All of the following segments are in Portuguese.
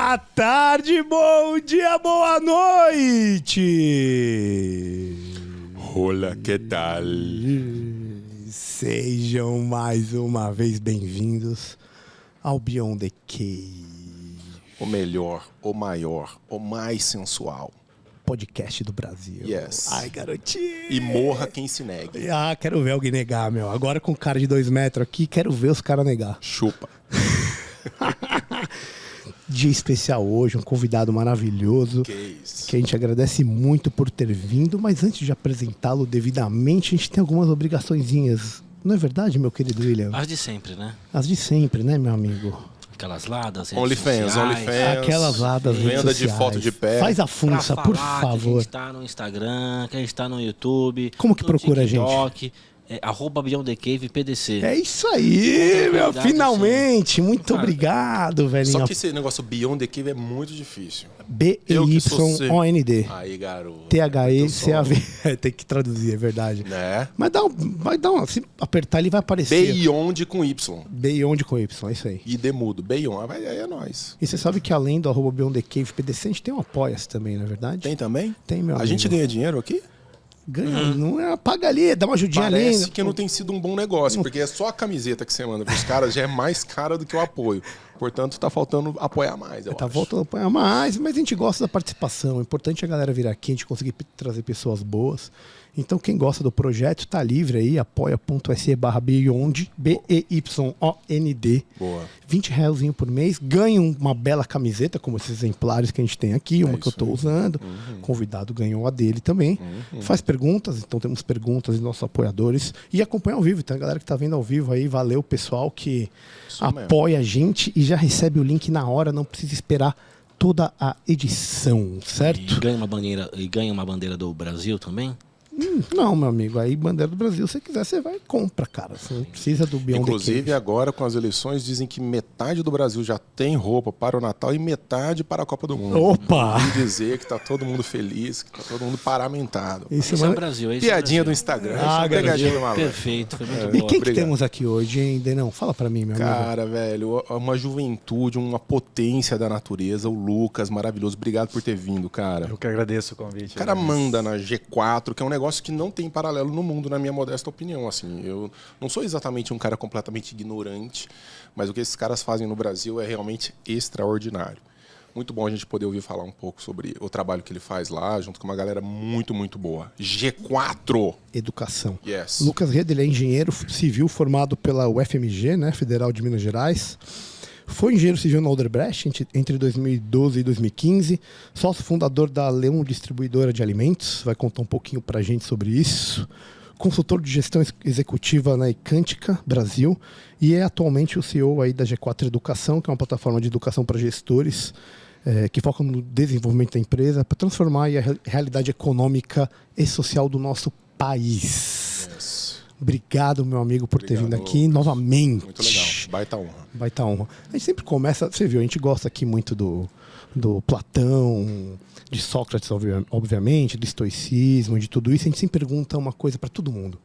boa tarde, bom dia, boa noite! Olá, que tal? Sejam mais uma vez bem-vindos ao Beyond the Cave. O melhor, o maior, o mais sensual Podcast do Brasil. Yes. Ai, garotinho. E morra quem se negue. Ah, quero ver alguém negar, meu. Agora com cara de 2 metros aqui, quero ver os caras negar. Chupa. Dia especial hoje, um convidado maravilhoso. Que isso. Que a gente agradece muito por ter vindo, mas antes de apresentá-lo devidamente, a gente tem algumas obrigaçõezinhas. Não é verdade, meu querido William? As de sempre, né? As de sempre, né, meu amigo? Aquelas ladas, OnlyFans. Aquelas lá das redes Venda sociais. de foto de pé. Faz a funça, por Que a favor. gente tá no Instagram, que a gente tá no YouTube. Como que no procura a TikTok, @BeyondTheCave PDC. É isso aí, meu. Finalmente. Muito obrigado, velhinho. Só que esse negócio Beyond the Cave é muito difícil. B-E-Y-O-N-D. Aí, garoto. T-H-E-C-A-V. Tem que traduzir, é verdade. Né? Mas vai dar se apertar, ele vai aparecer. Beyond com Y. Beyond com Y, é isso aí. E demudo. Beyond. Aí é nóis. E você sabe que além do @BeyondTheCave PDC, a gente tem um Apoia-se também, não é verdade? Tem também? Tem, meu A amigo. gente ganha dinheiro aqui? Ganha, não é? Paga ali, dá uma ajudinha Parece ali. que não tem sido um bom negócio, porque é só a camiseta que você manda pros caras já é mais cara do que o apoio. Portanto, tá faltando apoiar mais, eu Tá acho. voltando a apoiar mais, mas a gente gosta da participação. É importante a galera vir aqui, a gente conseguir trazer pessoas boas. Então, quem gosta do projeto, tá livre aí, apoia.se/Beyond, B-E-Y-O-N-D. Boa. R$20 por mês, ganha uma bela camiseta, como esses exemplares que a gente tem aqui, uma que eu estou usando. O convidado ganhou a dele também. Faz perguntas, então temos perguntas dos nossos apoiadores. E acompanha ao vivo, tem a galera que tá vendo ao vivo aí. Valeu, pessoal, que apoia a gente e já recebe o link na hora, não precisa esperar toda a edição, certo? E ganha uma bandeira do Brasil também? Não, meu amigo, aí bandeira do Brasil, se quiser, você vai e compra, cara. Você não precisa do Beyond the Inclusive, Cave. agora com as eleições, dizem que metade do Brasil já tem roupa para o Natal e metade para a Copa do Mundo. Opa! E dizer que tá todo mundo feliz, que tá todo mundo paramentado. Isso Esse é o Brasil, esse é o Piadinha do Brasil. Instagram. Ah, essa pegadinha garotinho. do maluco. Perfeito, foi muito E bom. quem que obrigado. temos aqui hoje, hein, Denão? Fala pra mim, meu amigo. Cara, velho, uma juventude, uma potência da natureza. O Lucas, maravilhoso. Obrigado por ter vindo, cara. Eu que agradeço o convite. O cara manda na G4, que é um negócio que não tem paralelo no mundo, na minha modesta opinião. Assim, eu não sou exatamente um cara completamente ignorante, mas o que esses caras fazem no Brasil é realmente extraordinário. Muito bom a gente poder ouvir falar um pouco sobre o trabalho que ele faz lá, junto com uma galera muito, muito boa. G4! Educação. Yes. Lucas Rede, ele é engenheiro civil formado pela UFMG, né, Federal de Minas Gerais. Foi engenheiro civil na Odebrecht entre 2012 e 2015. Sócio fundador da Leão Distribuidora de Alimentos. Vai contar um pouquinho pra gente sobre isso. Consultor de gestão executiva na Icântica Brasil. E é atualmente o CEO aí da G4 Educação, que é uma plataforma de educação para gestores, que foca no desenvolvimento da empresa para transformar aí a realidade econômica e social do nosso país. Yes. Obrigado, meu amigo, por ter Obrigado, vindo aqui Lucas. novamente. Muito legal. Baita honra. Baita honra. A gente sempre começa, você viu, a gente gosta aqui muito do Platão, de Sócrates, obviamente, do estoicismo, de tudo isso. A gente sempre pergunta uma coisa para todo mundo.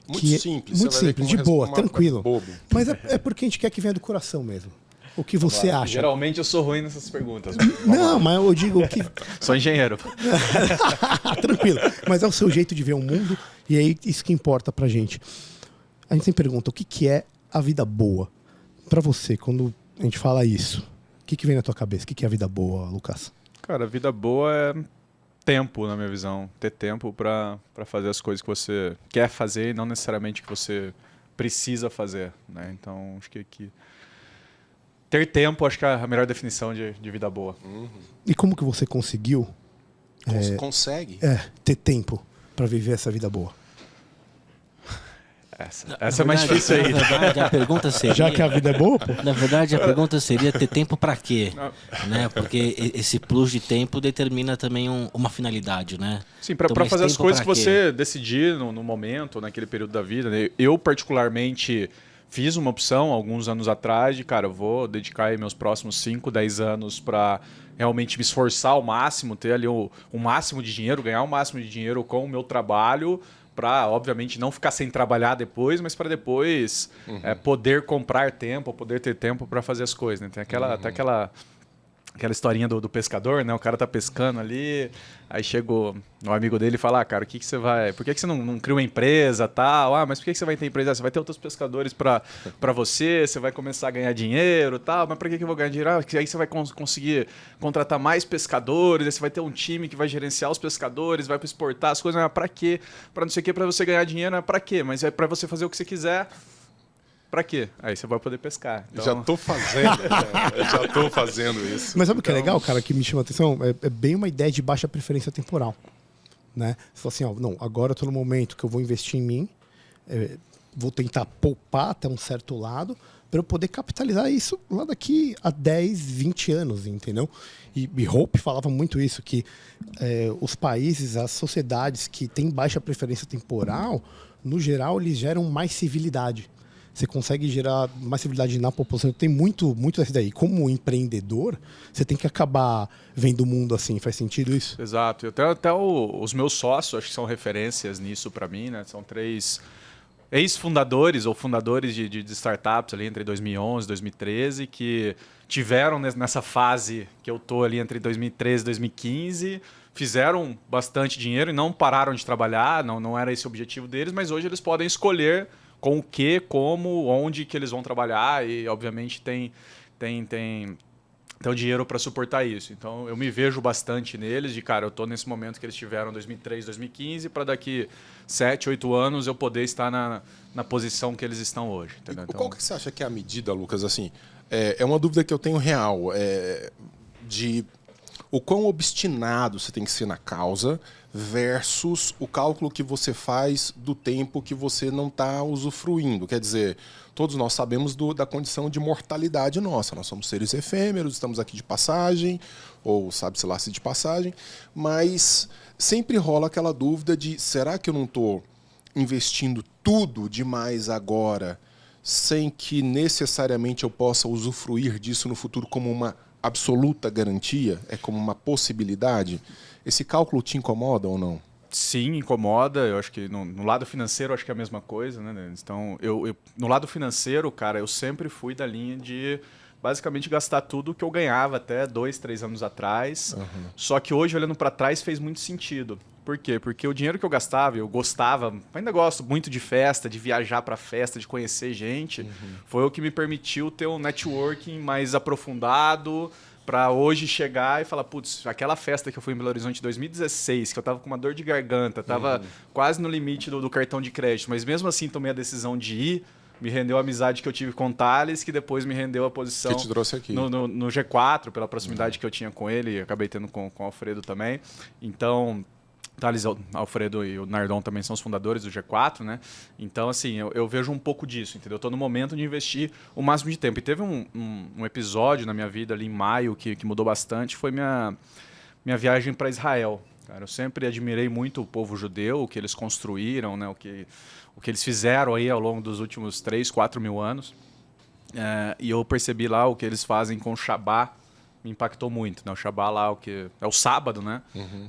Muito que simples. Muito você vai ver simples, como de boa, resposta tranquilo. bobo. Mas é porque a gente quer que venha do coração mesmo. O que você acha? Geralmente eu sou ruim nessas perguntas. Não, mas eu digo o que... Sou engenheiro. Tranquilo. Mas é o seu jeito de ver o mundo e é isso que importa pra gente. A gente sempre pergunta, o que é a vida boa? Pra você, quando a gente fala isso, o que vem na tua cabeça? O que é a vida boa, Lucas? Cara, a vida boa é tempo, na minha visão. Ter tempo pra fazer as coisas que você quer fazer e não necessariamente que você precisa fazer, né? Então, acho que ter tempo, acho que é a melhor definição de vida boa. E como que você conseguiu Consegue? ter tempo pra viver essa vida boa? Essa é mais difícil aí. Na verdade, a pergunta seria... Já que a vida é boa, pô? Na verdade, a pergunta seria ter tempo para quê? Né? Porque esse plus de tempo determina também uma finalidade, né? Sim, para Então, fazer mais as tempo coisas pra que quê? você decidir no momento, naquele período da vida, né? Eu, particularmente, fiz uma opção alguns anos atrás de, cara, eu vou dedicar aí meus próximos 5, 10 anos para realmente me esforçar ao máximo, ter ali o máximo de dinheiro, ganhar o máximo de dinheiro com o meu trabalho, para, obviamente, não ficar sem trabalhar depois, mas para depois poder comprar tempo, poder ter tempo para fazer as coisas. Né? Tem até aquela historinha do pescador, né? O cara tá pescando ali, aí chega o amigo dele e fala, cara, por que você não cria uma empresa, tal? Mas por que você vai ter empresa? Você vai ter outros pescadores pra você vai começar a ganhar dinheiro, tal, mas pra que eu vou ganhar dinheiro? Aí você vai conseguir contratar mais pescadores, aí você vai ter um time que vai gerenciar os pescadores, vai exportar as coisas, mas pra quê? Pra não sei o quê, pra você ganhar dinheiro, mas pra quê? Mas é pra você fazer o que você quiser. Pra quê? Aí você vai poder pescar. Então... Já tô fazendo, cara. Já tô fazendo isso. Mas sabe o que é legal, cara, que me chama a atenção? É bem uma ideia de baixa preferência temporal. Né? Você fala assim, ó, não, agora eu tô no momento que eu vou investir em mim, vou tentar poupar até um certo lado, para eu poder capitalizar isso lá daqui a 10, 20 anos, entendeu? E Hope falava muito isso, que os países, as sociedades que têm baixa preferência temporal, no geral, eles geram mais civilidade. Você consegue gerar mais civilidade na população. Tem muito dessa daí. Como empreendedor, você tem que acabar vendo o mundo assim. Faz sentido isso? Exato. Até os meus sócios, acho que são referências nisso para mim, né? São 3 ex-fundadores ou fundadores de startups ali entre 2011 e 2013 que tiveram nessa fase que eu tô ali entre 2013 e 2015, fizeram bastante dinheiro e não pararam de trabalhar, não era esse o objetivo deles, mas hoje eles podem escolher com o que, como, onde que eles vão trabalhar e, obviamente, tem o dinheiro para suportar isso. Então, eu me vejo bastante neles de, cara, eu estou nesse momento que eles tiveram em 2003, 2015, para daqui 7, 8 anos eu poder estar na posição que eles estão hoje. Entendeu? Então, qual que você acha que é a medida, Lucas? Assim, é uma dúvida que eu tenho real, de o quão obstinado você tem que ser na causa versus o cálculo que você faz do tempo que você não está usufruindo. Quer dizer, todos nós sabemos da condição de mortalidade nossa. Nós somos seres efêmeros, estamos aqui de passagem, ou sabe-se lá se de passagem, mas sempre rola aquela dúvida de será que eu não estou investindo tudo demais agora sem que necessariamente eu possa usufruir disso no futuro como uma absoluta garantia? É como uma possibilidade? Esse cálculo te incomoda ou não? Sim, incomoda. Eu acho que no lado financeiro acho que é a mesma coisa, né, Denis? Então, no lado financeiro, cara, eu sempre fui da linha de basicamente gastar tudo que eu ganhava até 2, 3 anos atrás. Uhum. Só que hoje, olhando para trás, fez muito sentido. Por quê? Porque o dinheiro que eu gastava, eu gostava, ainda gosto muito de festa, de viajar para festa, de conhecer gente. Foi o que me permitiu ter um networking mais aprofundado, para hoje chegar e falar, putz, aquela festa que eu fui em Belo Horizonte em 2016, que eu tava com uma dor de garganta, tava quase no limite do cartão de crédito, mas mesmo assim tomei a decisão de ir, me rendeu a amizade que eu tive com o Thales, que depois me rendeu a posição que te trouxe aqui. No G4, pela proximidade que eu tinha com ele, e acabei tendo com o Alfredo também. Então, Thales, Alfredo e o Nardon também são os fundadores do G4, né? Então, assim, eu vejo um pouco disso, entendeu? Eu tô no momento de investir o máximo de tempo. E teve um episódio na minha vida ali em maio que mudou bastante, foi minha viagem para Israel. Cara, eu sempre admirei muito o povo judeu, o que eles construíram, né? O que eles fizeram aí ao longo dos últimos 3, 4 mil anos. E eu percebi lá o que eles fazem com o Shabá, me impactou muito, né? O Shabá lá, o que é o sábado, né?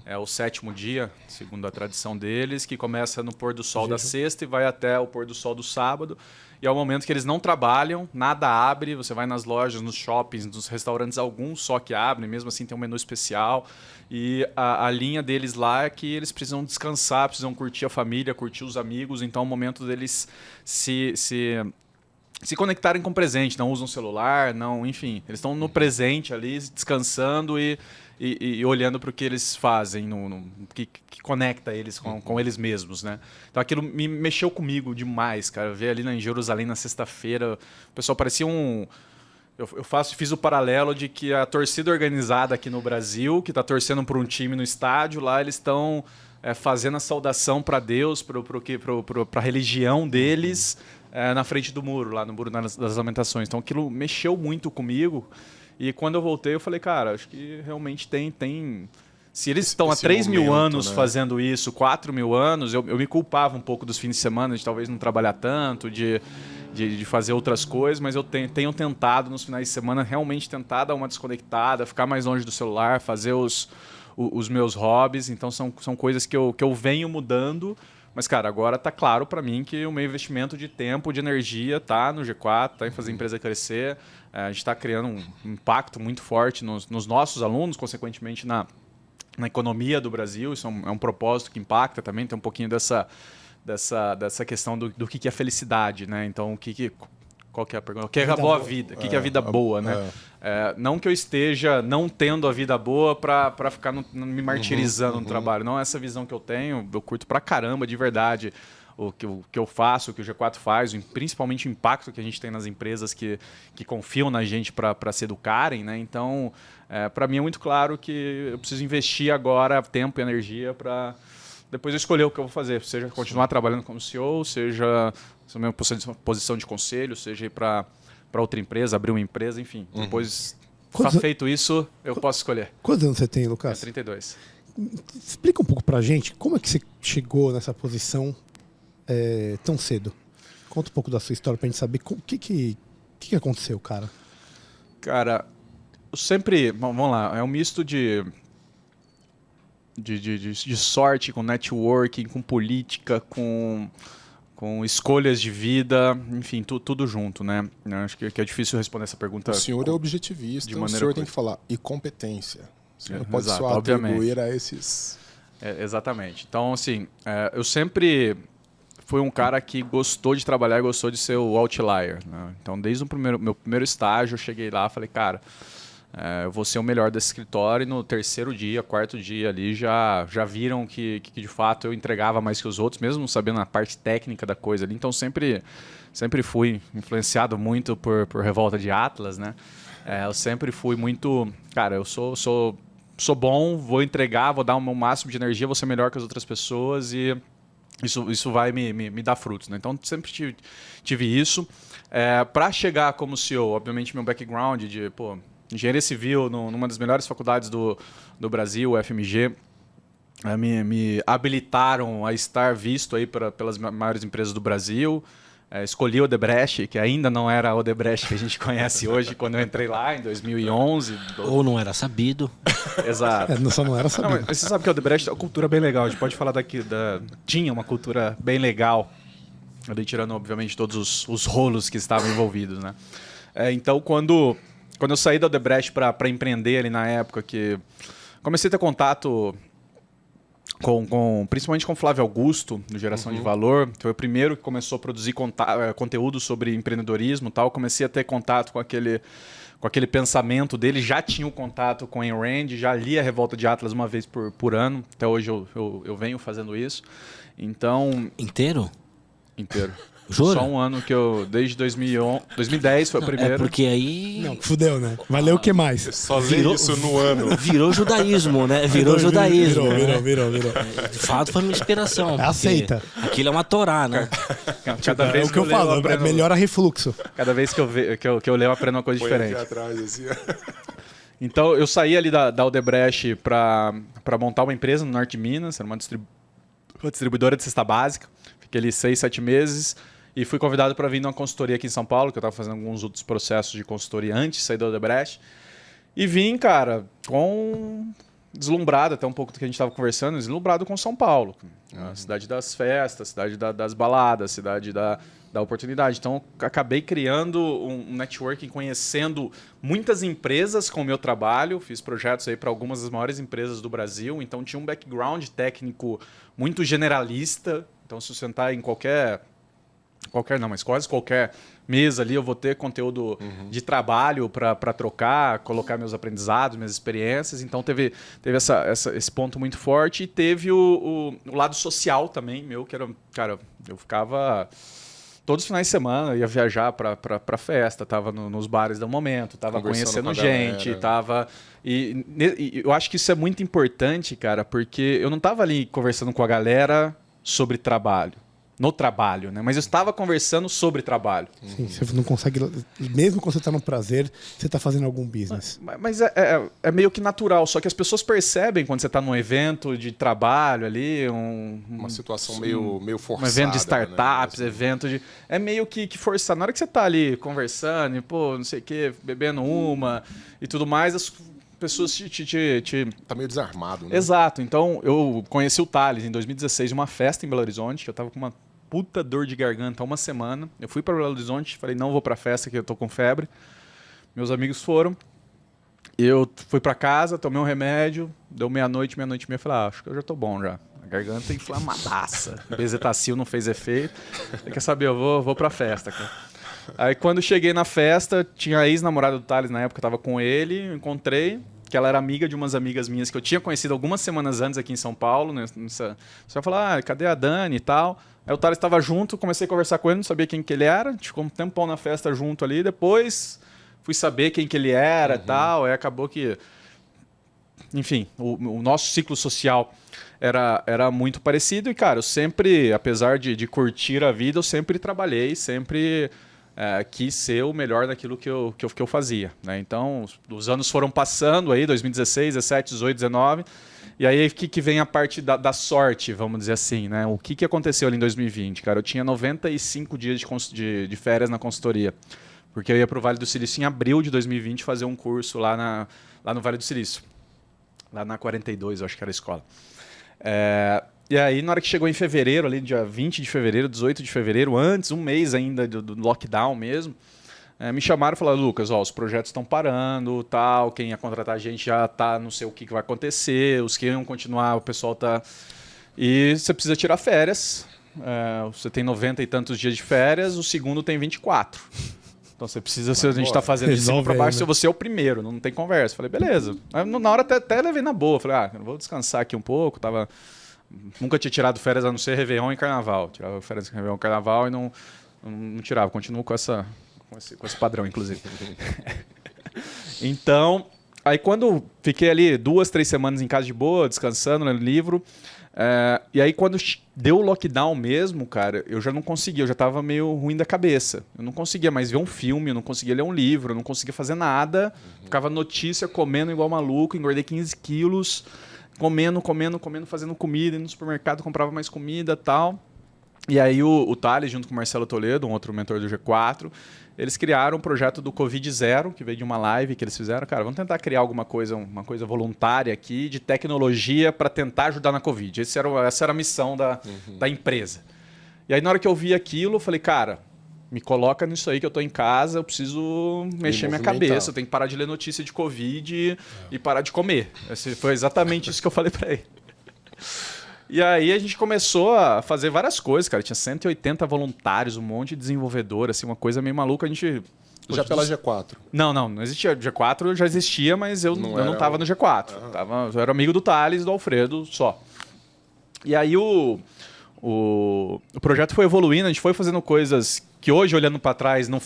É o 7º dia, segundo a tradição deles, que começa no pôr do sol da sexta e vai até o pôr do sol do sábado. E é o momento que eles não trabalham, nada abre, você vai nas lojas, nos shoppings, nos restaurantes, alguns só que abrem, mesmo assim tem um menu especial. E a linha deles lá é que eles precisam descansar, precisam curtir a família, curtir os amigos, então é o momento deles se conectarem com o presente, não usam celular, não, enfim, eles estão no presente ali, descansando e olhando para o que eles fazem, que conecta eles com eles mesmos, né? Então aquilo me mexeu comigo demais, cara. Eu vi ali em Jerusalém na sexta-feira, o pessoal parecia fiz o paralelo de que a torcida organizada aqui no Brasil, que está torcendo por um time no estádio, lá eles estão fazendo a saudação para Deus, para a religião deles, na frente do muro, lá no Muro das Lamentações. Então aquilo mexeu muito comigo. E quando eu voltei, eu falei, cara, acho que realmente tem... Se eles estão há 3 mil anos, né, fazendo isso, 4 mil anos, eu me culpava um pouco dos fins de semana, de talvez não trabalhar tanto, de fazer outras coisas, mas eu tenho tentado nos finais de semana, realmente tentar dar uma desconectada, ficar mais longe do celular, fazer os meus hobbies. Então são coisas que eu venho mudando, Mas, cara, agora tá claro para mim que o meu investimento de tempo, de energia tá no G4, tá em fazer a empresa crescer. A gente está criando um impacto muito forte nos nossos alunos, consequentemente na economia do Brasil. Isso é um propósito que impacta também, tem um pouquinho dessa questão do que é felicidade, né? Então, qual que é a pergunta? O que é a boa vida? O que é a vida boa, né? Não que eu esteja não tendo a vida boa para ficar me martirizando no trabalho. Não é essa visão que eu tenho. Eu curto pra caramba, de verdade, o que eu faço, o que o G4 faz, principalmente o impacto que a gente tem nas empresas que confiam na gente para se educarem, né? Então, para mim é muito claro que eu preciso investir agora tempo e energia para depois eu escolher o que eu vou fazer, seja continuar trabalhando como CEO, seja na minha posição de conselho, seja ir para outra empresa, abrir uma empresa, enfim. Depois, feito isso, eu posso escolher. Quantos anos você tem, Lucas? 32. Explica um pouco pra gente como é que você chegou nessa posição tão cedo. Conta um pouco da sua história pra gente saber o que aconteceu, cara. Cara, eu sempre... Vamos lá, é um misto de sorte, com networking, com política, com escolhas de vida, enfim, tudo junto, né? Eu acho que é difícil responder essa pergunta. O senhor é objetivista, o senhor tem que falar. E competência. Você não pode só atribuir a esses... Exatamente. Então, assim, eu sempre fui um cara que gostou de trabalhar e gostou de ser o outlier, né? Então, desde meu primeiro estágio, eu cheguei lá e falei, cara... eu vou ser o melhor desse escritório, e no terceiro dia, quarto dia ali já viram que de fato eu entregava mais que os outros, mesmo não sabendo a parte técnica da coisa ali. Então sempre fui influenciado muito por Revolta de Atlas, né? Eu sempre fui muito... Cara, eu sou bom, vou entregar, vou dar o meu máximo de energia, vou ser melhor que as outras pessoas e isso vai me dar frutos, né? Então sempre tive isso. Para chegar como CEO, obviamente meu background de... Engenharia Civil, numa das melhores faculdades do Brasil, o FMG, me habilitaram a estar visto aí pelas maiores empresas do Brasil. Escolhi o Odebrecht, que ainda não era a Odebrecht que a gente conhece hoje, quando eu entrei lá em 2011. Ou não era sabido. Exato. Só não era sabido. Mas você sabe que a Odebrecht é uma cultura bem legal. A gente pode falar tinha uma cultura bem legal, ali tirando, obviamente, todos os rolos que estavam envolvidos, né? Então, quando eu saí da Odebrecht para empreender ali na época, que comecei a ter contato principalmente com o Flávio Augusto, do Geração de Valor, que foi o primeiro que começou a produzir conteúdo sobre empreendedorismo e tal. Comecei a ter contato com aquele pensamento dele, já tinha um contato com Ayn Rand, já li a Revolta de Atlas uma vez por ano, até hoje eu venho fazendo isso. Então... Inteiro? Inteiro. Jura? Só um ano que desde 2010 foi o primeiro. Porque aí... Não, fudeu, né? Valeu o que mais? Só lê isso no ano. Virou judaísmo, né? Virou judaísmo. Virou. De fato, foi uma inspiração. Aceita. Aquilo é uma Torá, né? Cada vez que eu falo, melhora refluxo. Cada vez que eu leio, eu aprendo uma coisa diferente. Atrás, assim. Então, eu saí ali da Odebrecht para montar uma empresa no Norte de Minas, era uma distribuidora de cesta básica. Fiquei ali 6, 7 meses. E fui convidado para vir numa consultoria aqui em São Paulo, que eu estava fazendo alguns outros processos de consultoria antes de sair da Odebrecht. E vim, cara, deslumbrado até um pouco do que a gente estava conversando, deslumbrado com São Paulo. A cidade das festas, cidade das baladas, cidade da oportunidade. Então, acabei criando um networking, conhecendo muitas empresas com o meu trabalho. Fiz projetos aí para algumas das maiores empresas do Brasil. Então, tinha um background técnico muito generalista. Então, se eu sentar em mas quase qualquer mesa ali eu vou ter conteúdo de trabalho para trocar, colocar meus aprendizados, minhas experiências. Então teve esse ponto muito forte e teve o lado social também meu, que era, cara, eu ficava todos os finais de semana, ia viajar para festa, tava nos bares do momento, tava conhecendo gente, e eu acho que isso é muito importante, cara, porque eu não tava ali conversando com a galera sobre trabalho. No trabalho, né? Mas eu estava conversando sobre trabalho. Sim, você não consegue... Mesmo quando você está no prazer, você está fazendo algum business. Mas é meio que natural. Só que as pessoas percebem quando você está num evento de trabalho ali... Uma situação meio forçada. Um evento de startups, né? evento de... É meio que forçado. Na hora que você está ali conversando e, não sei o quê, bebendo uma e tudo mais... pessoas Tá meio desarmado, né? Exato. Então, eu conheci o Thales em 2016, uma festa em Belo Horizonte. Eu tava com uma puta dor de garganta há uma semana. Eu fui para Belo Horizonte, falei, não vou pra festa que eu tô com febre. Meus amigos foram. Eu fui pra casa, tomei um remédio, deu meia-noite e meia, falei, acho que eu já tô bom já. A garganta inflamadaça. Bezetacil não fez efeito. Quer saber, eu vou pra festa, cara. Aí quando cheguei na festa, tinha a ex-namorada do Thales na época, eu tava com ele, encontrei, que ela era amiga de umas amigas minhas que eu tinha conhecido algumas semanas antes aqui em São Paulo. Né? Você vai falar, cadê a Dani e tal? Aí o Thales estava junto, comecei a conversar com ele, não sabia quem que ele era, a gente ficou um tempão na festa junto ali, depois fui saber quem que ele era e tal, aí acabou que... Enfim, o nosso ciclo social era muito parecido e, cara, eu sempre, apesar de curtir a vida, eu sempre trabalhei, sempre quis ser o melhor naquilo que eu fazia. Né? Então, os anos foram passando aí, 2016, 17, 18, 19, e aí que vem a parte da sorte, vamos dizer assim. Né? O que aconteceu ali em 2020? Cara, eu tinha 95 dias de férias na consultoria, porque eu ia para o Vale do Silício em abril de 2020 fazer um curso lá no Vale do Silício. Lá na 42, eu acho que era a escola. E aí, na hora que chegou em fevereiro, ali dia 20 de fevereiro, 18 de fevereiro, antes, um mês ainda do lockdown mesmo, me chamaram e falaram, Lucas, os projetos estão parando, tal, quem ia contratar a gente já tá, não sei o que vai acontecer, os que iam continuar, o pessoal tá... E você precisa tirar férias, você tem 90 e tantos dias de férias, o segundo tem 24. Então você precisa, se a gente está fazendo de cima para baixo, se você é o primeiro, não tem conversa. Falei, beleza. Aí, na hora até levei na boa. Falei, eu vou descansar aqui um pouco. Nunca tinha tirado férias a não ser Réveillon e Carnaval. Tirava férias em Réveillon e Carnaval e não tirava. Continuo com esse padrão, inclusive. Então, aí quando fiquei ali 2, 3 semanas em casa de boa, descansando, lendo livro... e aí quando deu o lockdown mesmo, cara, eu já não conseguia, eu já tava meio ruim da cabeça. Eu não conseguia mais ver um filme, eu não conseguia ler um livro, eu não conseguia fazer nada. Ficava notícia, comendo igual maluco, engordei 15 quilos, comendo, fazendo comida, indo no supermercado, comprava mais comida e tal. E aí o Thales, junto com o Marcelo Toledo, um outro mentor do G4, eles criaram um projeto do Covid Zero, que veio de uma live que eles fizeram. Cara, vamos tentar criar uma coisa voluntária aqui, de tecnologia para tentar ajudar na Covid. Essa era a missão da empresa. E aí, na hora que eu vi aquilo, eu falei, cara, me coloca nisso aí que eu tô em casa, eu preciso mexer minha cabeça, eu tenho que parar de ler notícia de Covid e parar de comer. Foi exatamente isso que eu falei para ele. E aí a gente começou a fazer várias coisas, cara. Tinha 180 voluntários, um monte de desenvolvedor, assim, uma coisa meio maluca. A gente... Já pela G4? Não existia. G4 já existia, mas eu não tava no G4. Eu era amigo do Thales e do Alfredo só. E aí o projeto foi evoluindo, a gente foi fazendo coisas que hoje, olhando para trás, não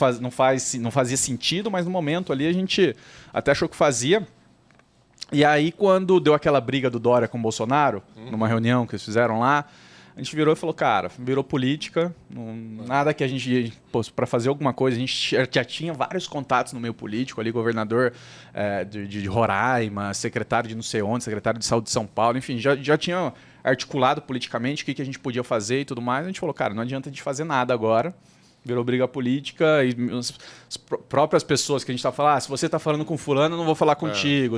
fazia sentido, mas no momento ali a gente até achou que fazia. E aí, quando deu aquela briga do Dória com o Bolsonaro, numa reunião que eles fizeram lá, a gente virou e falou, cara, virou política, nada que a gente, para fazer alguma coisa, a gente já tinha vários contatos no meio político, ali, governador de Roraima, secretário de não sei onde, secretário de saúde de São Paulo, enfim, já tinha articulado politicamente o que a gente podia fazer e tudo mais. A gente falou, cara, não adianta a gente fazer nada agora. Virou briga política e as próprias pessoas que a gente tá falando, se você tá falando com fulano, eu não vou falar contigo.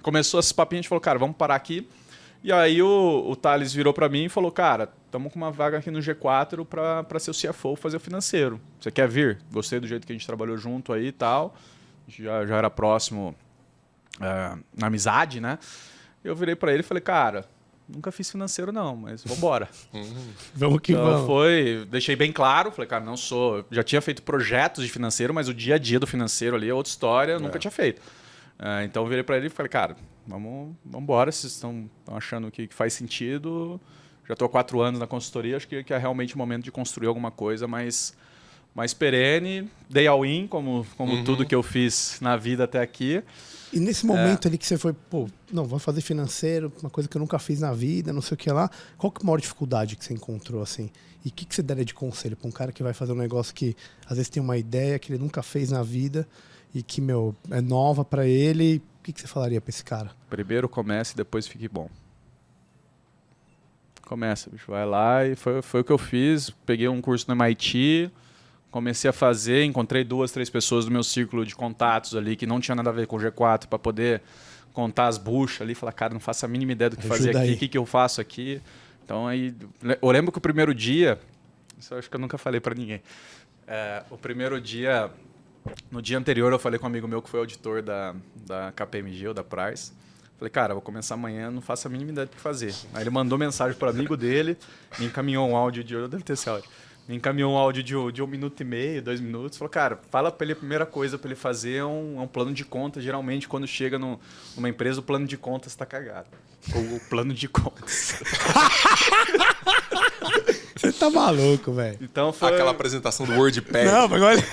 Começou esses papinhos, a gente falou, cara, vamos parar aqui. E aí o Thales virou para mim e falou, cara, estamos com uma vaga aqui no G4 para ser o CFO, fazer o financeiro. Você quer vir? Gostei do jeito que a gente trabalhou junto aí e tal. Já era próximo na amizade, né? Eu virei para ele e falei, cara... Nunca fiz financeiro não, mas vambora. Vamos que vamos. Deixei bem claro, falei, cara, não sou... Já tinha feito projetos de financeiro, mas o dia a dia do financeiro ali é outra história, eu nunca tinha feito. Então eu virei para ele e falei, cara, vamos embora, vocês estão achando que faz sentido. Já estou há 4 anos na consultoria, acho que é realmente o momento de construir alguma coisa mais perene. Dei all-in, como tudo que eu fiz na vida até aqui. E nesse momento ali que você foi, vou fazer financeiro, uma coisa que eu nunca fiz na vida, não sei o que lá, qual que é a maior dificuldade que você encontrou, assim? E o que você daria de conselho para um cara que vai fazer um negócio que às vezes tem uma ideia que ele nunca fez na vida e que, é nova para ele? O que você falaria para esse cara? Primeiro comece e depois fique bom. Começa, bicho, vai lá e foi o que eu fiz. Peguei um curso no MIT... Comecei a fazer, encontrei 2, 3 pessoas do meu círculo de contatos ali que não tinha nada a ver com o G4 para poder contar as buchas ali, falar, cara, não faço a mínima ideia do que fazer Ajuda aqui, aí. o que eu faço aqui. Então aí, eu lembro que o primeiro dia, isso eu acho que eu nunca falei para ninguém, o primeiro dia, no dia anterior eu falei com um amigo meu que foi auditor da KPMG ou da Price. Falei, cara, vou começar amanhã, não faço a mínima ideia do que fazer. Aí ele mandou mensagem para o amigo dele, me encaminhou um áudio eu deve ter esse áudio, me encaminhou um áudio de 1 minuto e meio, 2 minutos. Falou, cara, fala para ele a primeira coisa para ele fazer é um plano de contas. Geralmente, quando chega numa empresa, o plano de contas está cagado. O plano de contas. Você tá maluco, velho. Então foi... Aquela apresentação do WordPad. Não, mas olha...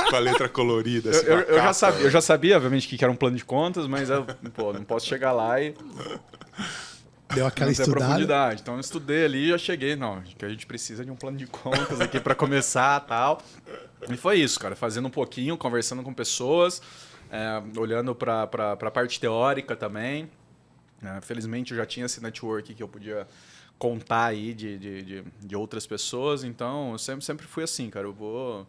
Com a letra colorida. Assim, eu já sabia, obviamente, que era um plano de contas, mas eu não posso chegar lá e... Deu aquela não ter estudada. profundidade. Então eu estudei ali e já cheguei. Não, que a gente precisa de um plano de contas aqui para começar e tal. E foi isso, cara. Fazendo um pouquinho, conversando com pessoas, olhando para a parte teórica também. Felizmente eu já tinha esse network que eu podia contar aí de outras pessoas. Então eu sempre fui assim, cara. Eu vou...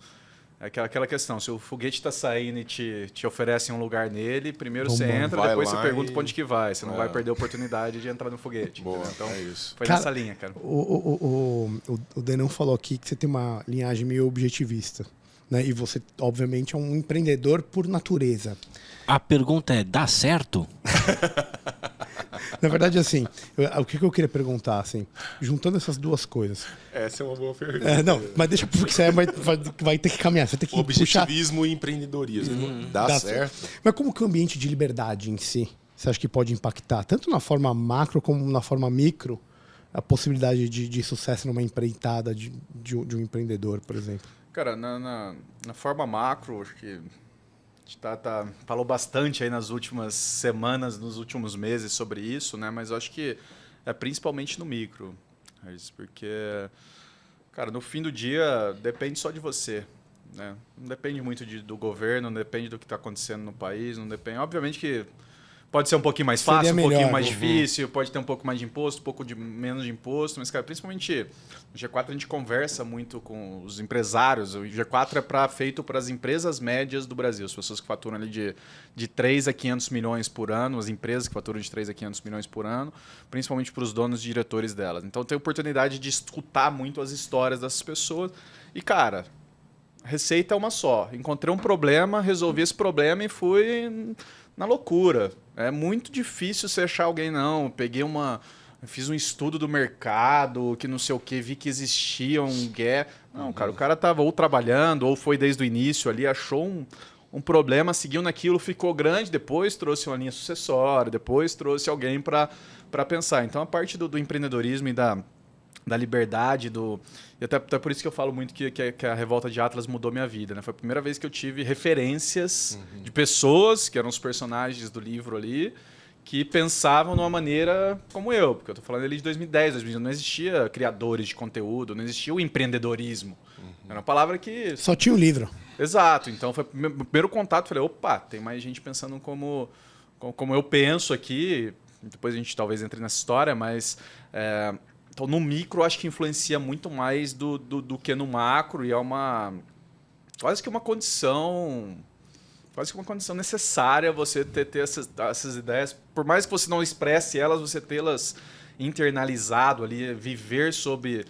Aquela questão, se o foguete está saindo e te oferecem um lugar nele, primeiro você entra, depois você pergunta para onde que vai. Você não vai perder a oportunidade de entrar no foguete. Boa, então, isso. foi nessa linha, cara. O Denão falou aqui que você tem uma linhagem meio objetivista. Né? E você, obviamente, é um empreendedor por natureza. A pergunta é, dá certo? Na verdade, assim, o que eu queria perguntar, assim, juntando essas duas coisas. Essa é uma boa pergunta. Não, mas deixa porque você vai ter que caminhar, você tem que Objetivismo puxar. e empreendedorismo. Dá certo? Mas como que o ambiente de liberdade em si, você acha que pode impactar, tanto na forma macro como na forma micro, a possibilidade de sucesso numa empreitada de um empreendedor, por exemplo? Cara, na forma macro, acho que a gente falou bastante aí nas últimas semanas, nos últimos meses sobre isso, né? Mas eu acho que é principalmente no micro. Porque, cara, no fim do dia depende só de você, né? Não depende muito do governo, não depende do que está acontecendo no país, não depende... Obviamente que pode ser um pouquinho mais fácil, um pouquinho mais difícil, pode ter um pouco mais de imposto, um pouco menos de imposto, mas, cara, principalmente no G4 a gente conversa muito com os empresários. O G4 é feito para as empresas médias do Brasil, as pessoas que faturam ali de 3 a 500 milhões por ano, as empresas que faturam de 3 a 500 milhões por ano, principalmente para os donos e diretores delas. Então tem a oportunidade de escutar muito as histórias dessas pessoas. E, cara, a receita é uma só. Encontrei um problema, resolvi esse problema e fui na loucura. É muito difícil você achar alguém, não. Fiz um estudo do mercado, que não sei o que, vi que existia um gap. Não, cara, o cara estava ou trabalhando, ou foi desde o início ali, achou um problema, seguiu naquilo, ficou grande, depois trouxe uma linha sucessória, depois trouxe alguém para pensar. Então, a parte do empreendedorismo e da liberdade, e até por isso que eu falo muito que a Revolta de Atlas mudou minha vida, né? Foi a primeira vez que eu tive referências de pessoas, que eram os personagens do livro ali, que pensavam de uma maneira como eu. Porque eu estou falando ali de 2010, 2011, não existia criadores de conteúdo, não existia o empreendedorismo. Era uma palavra que... Só tinha o livro. Exato. Então, foi o meu primeiro contato. Falei, opa, tem mais gente pensando como eu penso aqui. Depois a gente talvez entre nessa história, mas... Então, no micro, acho que influencia muito mais do que no macro, e é quase que uma condição necessária você ter essas ideias. Por mais que você não expresse elas, você tê-las internalizado ali, viver sob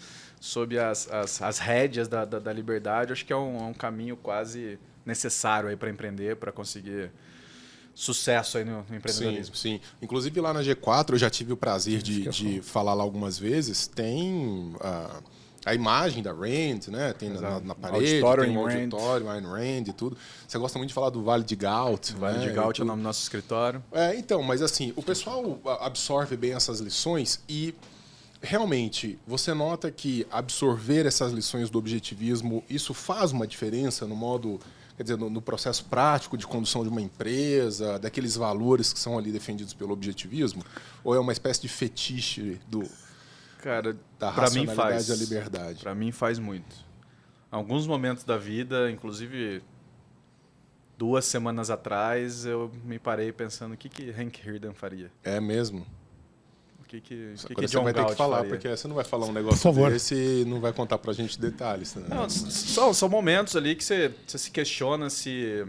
as rédeas da liberdade, acho que é um caminho quase necessário aí para empreender, para conseguir sucesso aí no empreendedorismo. Sim. Inclusive lá na G4 eu já tive o prazer de falar lá algumas vezes. Tem a imagem da Rand, né? Tem na parede, tem um auditório, Ayn Rand e tudo. Você gosta muito de falar do Vale de Gaut. Vale de Gaut é o nome do nosso escritório. Então, mas assim, o pessoal absorve bem essas lições e realmente você nota que absorver essas lições do objetivismo, isso faz uma diferença no modo... Quer dizer, no processo prático de condução de uma empresa, daqueles valores que são ali defendidos pelo objetivismo? Ou é uma espécie de fetiche da racionalidade e da liberdade? Para mim faz muito. Alguns momentos da vida, inclusive 2 semanas atrás, eu me parei pensando o que Hank Hirden faria. É mesmo? O que você John vai ter que falar, faria? porque você não vai falar um negócio desse e não vai contar pra gente detalhes. Né? Não, são momentos ali que você se questiona se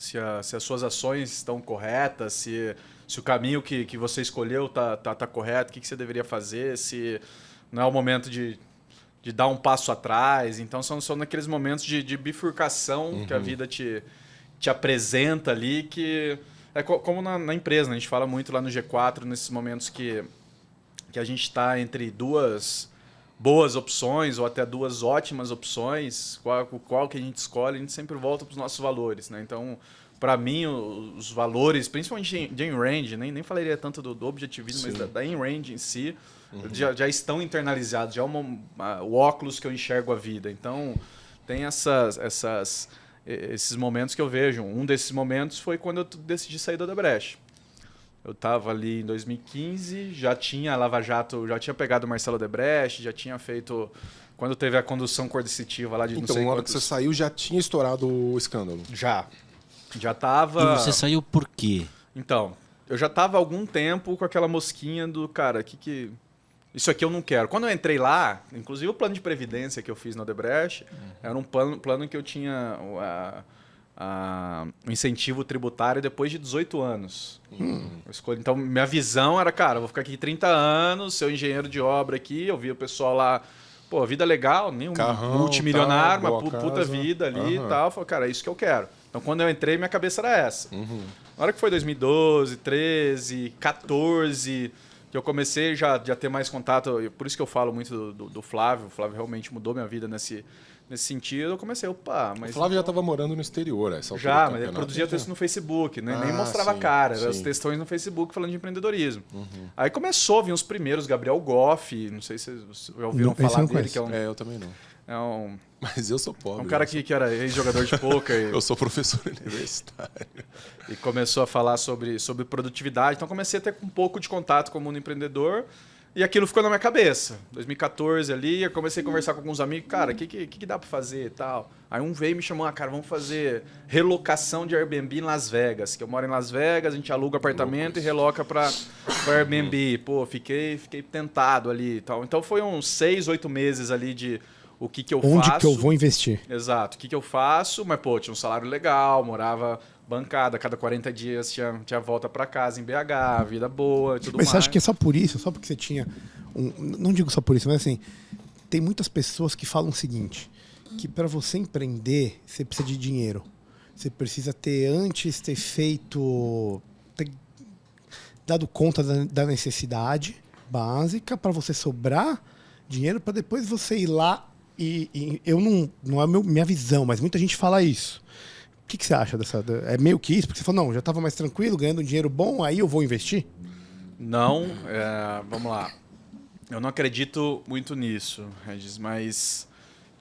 se as suas ações estão corretas, se o caminho que você escolheu tá correto, o que você deveria fazer, se não é o momento de dar um passo atrás. Então, são naqueles momentos de bifurcação que a vida te apresenta ali, que é como na empresa, né? A gente fala muito lá no G4, nesses momentos que a gente está entre duas boas opções ou até duas ótimas opções, qual que a gente escolhe, a gente sempre volta para os nossos valores, né? Então, para mim, os valores, principalmente de Ayn Rand, nem falaria tanto do objetivismo, mas da Ayn Rand em si, já estão internalizados, já é o óculos que eu enxergo a vida. Então, tem esses momentos que eu vejo. Um desses momentos foi quando eu decidi sair da Odebrecht. Eu estava ali em 2015, já tinha a Lava Jato, já tinha pegado o Marcelo Odebrecht, já tinha feito... Quando teve a condução coercitiva lá de não sei Então, na hora quantos... que você saiu, já tinha estourado o escândalo? Já estava... E você saiu por quê? Então, eu já estava há algum tempo com aquela mosquinha do, cara, isso aqui eu não quero. Quando eu entrei lá, inclusive o plano de previdência que eu fiz na Odebrecht, era um plano que eu tinha o incentivo tributário depois de 18 anos. Então, minha visão era, cara, eu vou ficar aqui 30 anos, ser engenheiro de obra aqui, eu vi o pessoal lá, pô, vida legal, nenhum multimilionário, uma puta vida ali e tal. Eu falei, cara, é isso que eu quero. Então, quando eu entrei, minha cabeça era essa. Na hora que foi 2012, 13, 14... que eu comecei já a ter mais contato, por isso que eu falo muito do Flávio. O Flávio realmente mudou minha vida nesse sentido. Eu comecei, mas... O Flávio já estava morando no exterior, essa altura. Já, mas ele produzia texto no Facebook, né? Nem mostrava a cara, eram as textões no Facebook falando de empreendedorismo. Aí começou a vir os primeiros, Gabriel Goff, não sei se vocês já ouviram falar dele. Que eu também não. Mas eu sou pobre. Um cara que era ex-jogador de poker. Eu sou professor universitário. E começou a falar sobre produtividade. Então comecei a ter um pouco de contato com o mundo empreendedor. E aquilo ficou na minha cabeça. 2014 ali, eu comecei a conversar com alguns amigos. Cara, o que dá para fazer e tal? Aí um veio e me chamou, cara, vamos fazer relocação de Airbnb em Las Vegas. Que eu moro em Las Vegas, a gente aluga apartamento e reloca para Airbnb. Pô, fiquei tentado ali e tal. Então foi uns 6, 8 meses ali de... O que eu faço. Onde que eu vou investir? Exato. O que eu faço, mas, pô, tinha um salário legal, morava bancada, cada 40 dias tinha volta para casa em BH, vida boa e tudo mais. Mas você acha que é só por isso? Só porque você tinha... Não digo só por isso, mas assim, tem muitas pessoas que falam o seguinte, que para você empreender, você precisa de dinheiro. Você precisa ter feito... ter dado conta da necessidade básica para você sobrar dinheiro para depois você ir lá e eu não é minha visão, mas muita gente fala isso. O que você acha dessa? É meio que isso? Porque você falou, não, já estava mais tranquilo, ganhando um dinheiro bom, aí eu vou investir? Não, vamos lá. Eu não acredito muito nisso, Regis, mas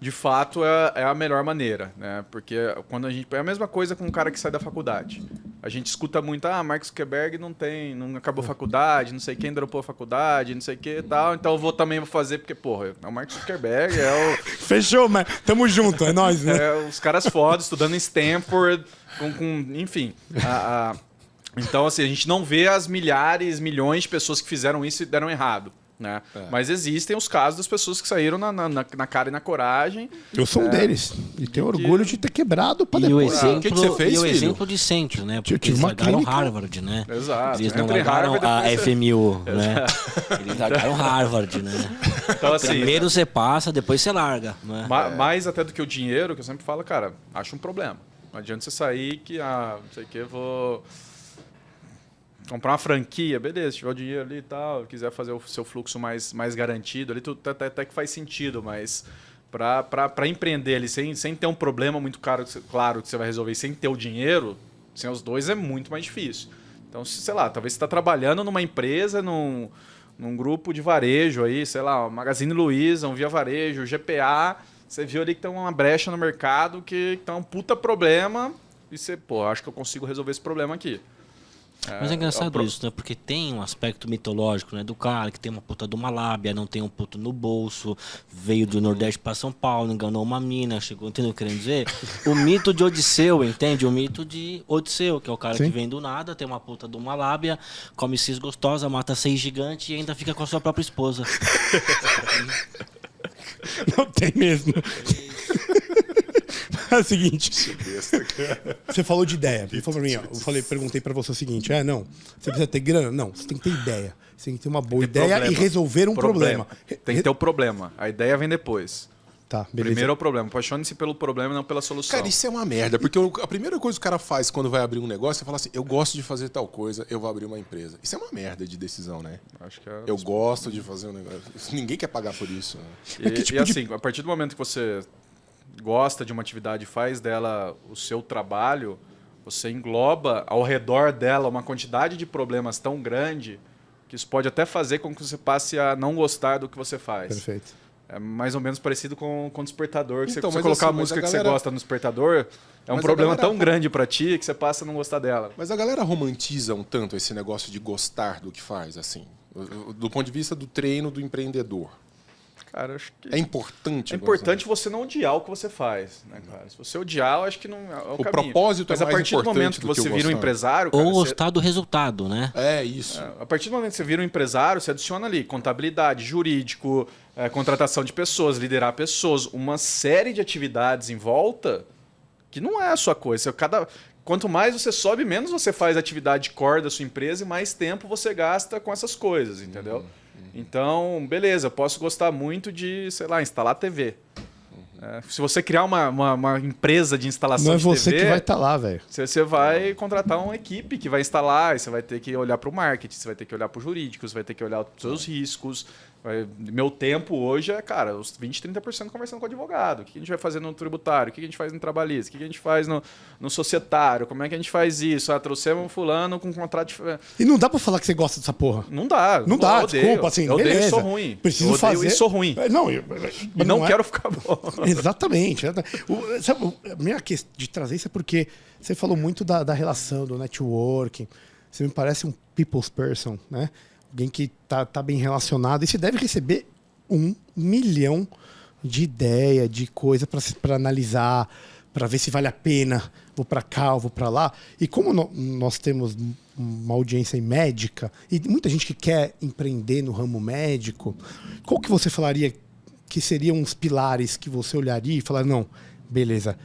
de fato é a melhor maneira, né? Porque quando é a mesma coisa com um cara que sai da faculdade. A gente escuta muito, Mark Zuckerberg não acabou a faculdade, não sei quem dropou a faculdade, não sei o que e tal, então eu também vou fazer, porque, porra, é o Mark Zuckerberg, Fechou, mas tamo junto, é nóis, né? Os caras fodas, estudando em Stanford, enfim. Então, assim, a gente não vê as milhões de pessoas que fizeram isso e deram errado. Né? Mas existem os casos das pessoas que saíram na cara e na coragem. Eu sou um deles. E tenho orgulho de ter quebrado para depois. O que você fez, o exemplo de centro, né? Porque eles largaram Harvard, né? Exato. Eles não largaram a FMU, né? Eles largaram Harvard, né? Então, assim, primeiro você passa, depois você larga. Né? Mais até do que o dinheiro, que eu sempre falo, cara, acho um problema. Não adianta você sair que, não sei o que, vou... comprar uma franquia, beleza, se tiver o dinheiro ali e tal, quiser fazer o seu fluxo mais garantido, ali até que faz sentido, mas para empreender ali sem ter um problema muito claro que você vai resolver, sem ter o dinheiro, sem os dois é muito mais difícil. Então, sei lá, talvez você está trabalhando numa empresa, num grupo de varejo aí, sei lá, Magazine Luiza, um Via Varejo, GPA, você viu ali que tem uma brecha no mercado que tá um puta problema e você, acho que eu consigo resolver esse problema aqui. Mas é engraçado isso, né? Porque tem um aspecto mitológico, né? Do cara que tem uma puta de uma lábia, não tem um puto no bolso, veio do Nordeste para São Paulo, enganou uma mina, chegou, entendeu o que eu quero dizer? O mito de Odisseu, entende? O mito de Odisseu, que é o cara que vem do nada, tem uma puta de uma lábia, come cis gostosa, mata 6 gigantes e ainda fica com a sua própria esposa. Não tem mesmo. É o seguinte. Você falou de ideia. Ele falou pra mim, perguntei pra você o seguinte: não, você precisa ter grana? Não, você tem que ter ideia. Você tem que ter uma boa ideia problema. e resolver um problema. Tem que ter o problema. A ideia vem depois. Tá, beleza. Primeiro é o problema. Apaixone-se pelo problema e não pela solução. Cara, isso é uma merda, porque a primeira coisa que o cara faz quando vai abrir um negócio é falar assim: eu gosto de fazer tal coisa, eu vou abrir uma empresa. Isso é uma merda de decisão, né? Acho que é... Eu gosto de fazer um negócio. Ninguém quer pagar por isso. Né? E assim, a partir do momento que você gosta de uma atividade e faz dela o seu trabalho, você engloba ao redor dela uma quantidade de problemas tão grande que isso pode até fazer com que você passe a não gostar do que você faz. Perfeito. É mais ou menos parecido com o despertador. Que Então, você mas colocar assim, a música mas a que galera- você gosta no despertador, é um Mas a problema galera- tão grande pra ti que você passa a não gostar dela. Mas a galera romantiza um tanto esse negócio de gostar do que faz, assim. Do ponto de vista do treino do empreendedor. Cara, acho que É importante. é importante você não odiar o que você faz, né, cara? Se você odiar, eu acho que não é o caminho. propósito é Mas a mais partir do importante momento que do que você o vira um gostar. empresário, cara, Ou você- gostar do resultado, né? É isso. a partir do momento que você vira um empresário, você adiciona ali contabilidade, jurídico, contratação de pessoas, liderar pessoas, uma série de atividades em volta que não é a sua coisa. Quanto mais você sobe, menos você faz atividade core da sua empresa e mais tempo você gasta com essas coisas, entendeu? Então, beleza, eu posso gostar muito de, sei lá, instalar TV. Se você criar uma empresa de instalação Não é de você TV... que vai estar lá, velho. Você vai contratar uma equipe que vai instalar, e você vai ter que olhar para o marketing, você vai ter que olhar para o jurídico, você vai ter que olhar os seus riscos. Meu tempo hoje é, cara, os 20, 30% conversando com o advogado. O que a gente vai fazer no tributário? O que a gente faz no trabalhista? O que a gente faz no societário? Como é que a gente faz isso? Trouxemos um fulano com um contrato de... E não dá pra falar que você gosta dessa porra. Não dá. Não dá, eu odeio. desculpa, assim, eu odeio beleza. e sou ruim. Preciso eu odeio fazer. e sou ruim. Não, E não é- quero ficar bom. Exatamente. Sabe, a minha questão de trazer isso é porque você falou muito da relação, do networking. Você me parece um people's person, né? Alguém que tá bem relacionado. E você deve receber 1 milhão de ideia, de coisa para analisar, para ver se vale a pena. Vou para cá, vou para lá. E como nós temos uma audiência médica e muita gente que quer empreender no ramo médico, qual que você falaria que seriam os pilares que você olharia e falar, não, beleza,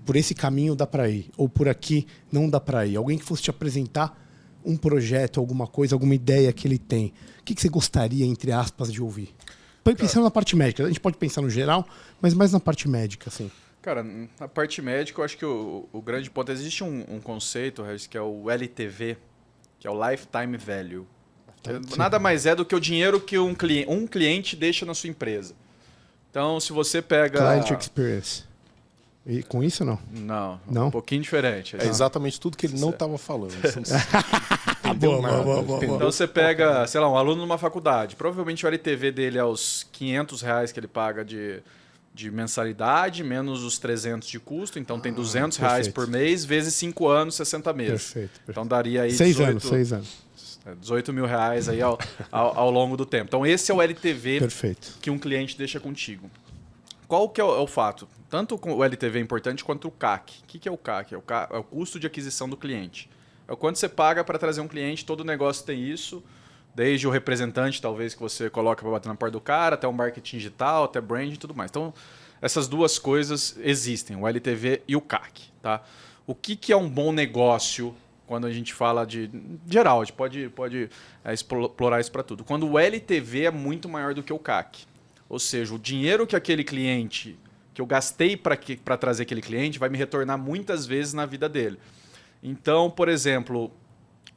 por esse caminho dá para ir, ou por aqui não dá para ir? Alguém que fosse te apresentar um projeto, alguma coisa, alguma ideia que ele tem, o que você gostaria, entre aspas, de ouvir? Pensando na parte médica, a gente pode pensar no geral, mas mais na parte médica, assim. Cara, na parte médica, eu acho que o grande ponto... Existe um conceito, Regis, que é o LTV, que é o Lifetime Value. Nada mais é do que o dinheiro que um cliente deixa na sua empresa. Então, se você pega... Client Experience. E com isso, não? Não, um pouquinho diferente. É exatamente tudo que ele não estava falando. Boa. Então você pega, sei lá, um aluno numa faculdade. Provavelmente o LTV dele é os R$500 que ele paga de mensalidade, menos os 300 de custo. Então tem R$200 perfeito. por mês, vezes 5 anos, 60 meses. Perfeito. Então daria aí 6 anos. 18 mil reais aí ao longo do tempo. Então esse é o LTV Perfeito. que um cliente deixa contigo. Qual que é o fato? Tanto o LTV é importante quanto o CAC. O que é o CAC? É o custo de aquisição do cliente. É o quanto você paga para trazer um cliente, todo negócio tem isso, desde o representante, talvez, que você coloca para bater na porta do cara, até o marketing digital, até brand e tudo mais. Então, essas duas coisas existem, o LTV e o CAC. Tá? O que é um bom negócio quando a gente fala de geral? A gente pode explorar isso para tudo. Quando o LTV é muito maior do que o CAC. Ou seja, o dinheiro que aquele cliente, que eu gastei para trazer aquele cliente, vai me retornar muitas vezes na vida dele. Então, por exemplo,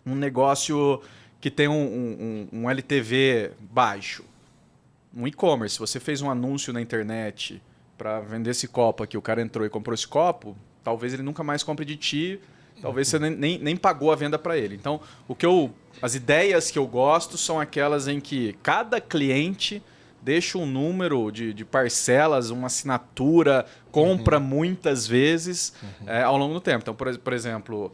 um negócio que tem um LTV baixo, um e-commerce, você fez um anúncio na internet para vender esse copo aqui, o cara entrou e comprou esse copo, talvez ele nunca mais compre de ti, talvez você nem pagou a venda para ele. Então, as ideias que eu gosto são aquelas em que cada cliente deixa um número de parcelas, uma assinatura, compra muitas vezes ao longo do tempo. Então, por exemplo,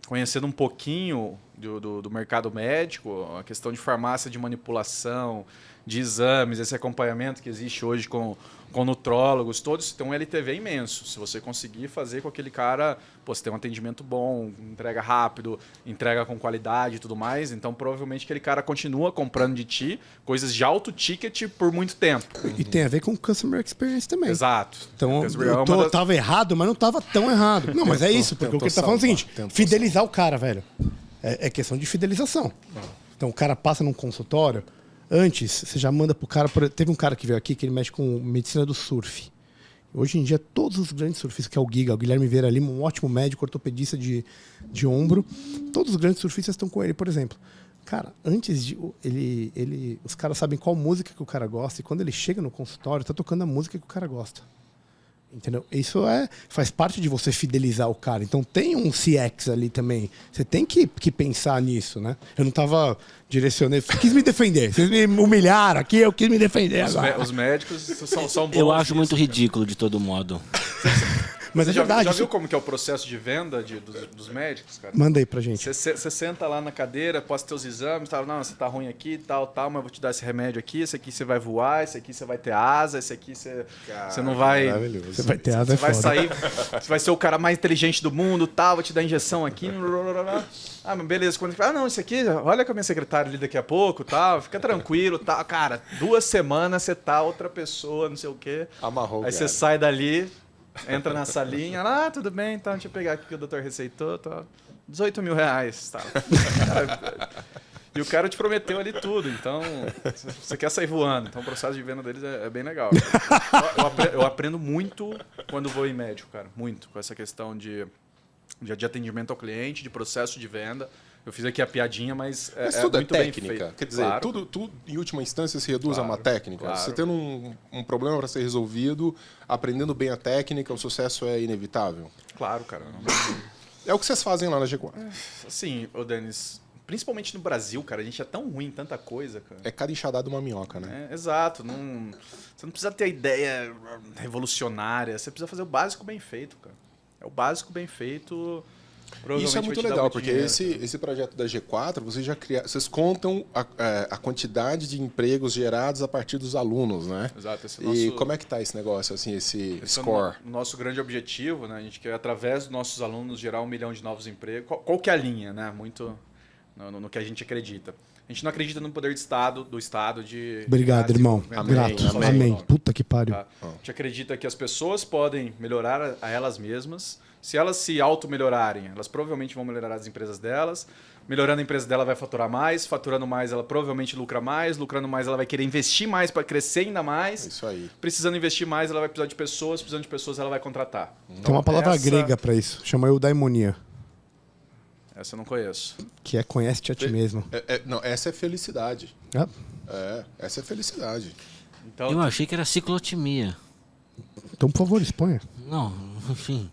conhecendo um pouquinho do mercado médico, a questão de farmácia de manipulação, de exames, esse acompanhamento que existe hoje com nutrólogos, todos tem um LTV imenso. Se você conseguir fazer com aquele cara, você tem um atendimento bom, entrega rápido, entrega com qualidade e tudo mais, então provavelmente aquele cara continua comprando de ti coisas de alto ticket por muito tempo. E tem a ver com Customer Experience também. Exato. Então, eu tava errado, mas não tava tão errado. Não, mas é isso, porque o que ele tá falando é o seguinte, fidelizar o cara, velho. É questão de fidelização. Então, o cara passa num consultório, antes, você já manda pro cara... Teve um cara que veio aqui que ele mexe com medicina do surf. Hoje em dia, todos os grandes surfistas, que é o Giga, o Guilherme Vieira Lima, um ótimo médico, ortopedista de ombro, todos os grandes surfistas estão com ele, por exemplo. Cara, antes de... os caras sabem qual música que o cara gosta, e quando ele chega no consultório, tá tocando a música que o cara gosta. Entendeu? Isso faz parte de você fidelizar o cara. Então tem um CX ali também. Você tem que pensar nisso, né? Eu não tava direcionando, quis me defender. Vocês me humilharam aqui, eu quis me defender agora. Os médicos são bons. Eu acho muito ridículo de todo modo. Mas é verdade. Já viu como que é o processo de venda dos médicos, cara? Manda aí pra gente. Você senta lá na cadeira, posta teus exames, tal, não, você tá ruim aqui, tal, mas eu vou te dar esse remédio aqui, esse aqui você vai voar, esse aqui você vai ter asa, esse aqui você não vai... Você vai ter asa, você vai sair, você vai ser o cara mais inteligente do mundo, tal, vou te dar injeção aqui, ah, mas beleza, quando não, isso aqui, olha com a minha secretária ali daqui a pouco, tal, fica tranquilo, tal, cara, 2 semanas você tá outra pessoa, não sei o quê. Amarrou, aí você sai dali... Entra na salinha, tudo bem, então deixa eu pegar aqui o que o doutor receitou, tá. 18 mil reais. Tá. E o cara te prometeu ali tudo, então você quer sair voando. Então o processo de venda deles é bem legal. Eu aprendo muito quando vou em médico, cara, muito, com essa questão de atendimento ao cliente, de processo de venda. Eu fiz aqui a piadinha, mas tudo muito técnica. bem feito. Quer dizer, claro. tudo em última instância se reduz a uma técnica. Claro. Você tendo um problema para ser resolvido, aprendendo bem a técnica, o sucesso é inevitável. Claro, cara. É o que vocês fazem lá na G4. Assim, ô Denis, principalmente no Brasil, cara, a gente é tão ruim em tanta coisa, cara. É cada enxadada uma minhoca, né? Exato. Você não precisa ter a ideia revolucionária, você precisa fazer o básico bem feito, cara. É o básico bem feito... Isso é muito legal, porque esse projeto da G4, vocês contam a quantidade de empregos gerados a partir dos alunos, né? Exato. E como é que está esse negócio, assim, esse score? É o nosso grande objetivo, né? A gente quer, através dos nossos alunos, gerar 1 milhão de novos empregos. Qual que é a linha, né? Muito no que a gente acredita. A gente não acredita no poder do Estado de... Obrigado, irmão. Grato. Amém. Puta que pariu. Tá? A gente acredita que as pessoas podem melhorar a elas mesmas. Se elas se auto-melhorarem, elas provavelmente vão melhorar as empresas delas. Melhorando a empresa dela, vai faturar mais. Faturando mais, ela provavelmente lucra mais. Lucrando mais, ela vai querer investir mais para crescer ainda mais. Isso aí. Precisando investir mais, ela vai precisar de pessoas. Precisando de pessoas, ela vai contratar. Tem uma palavra grega para isso. Chama eudaimonia. Essa eu não conheço. Que é conhece-te a ti mesmo. Não, essa é felicidade. Essa é felicidade. Então, eu achei que era ciclotimia. Então, por favor, exponha. Não, enfim...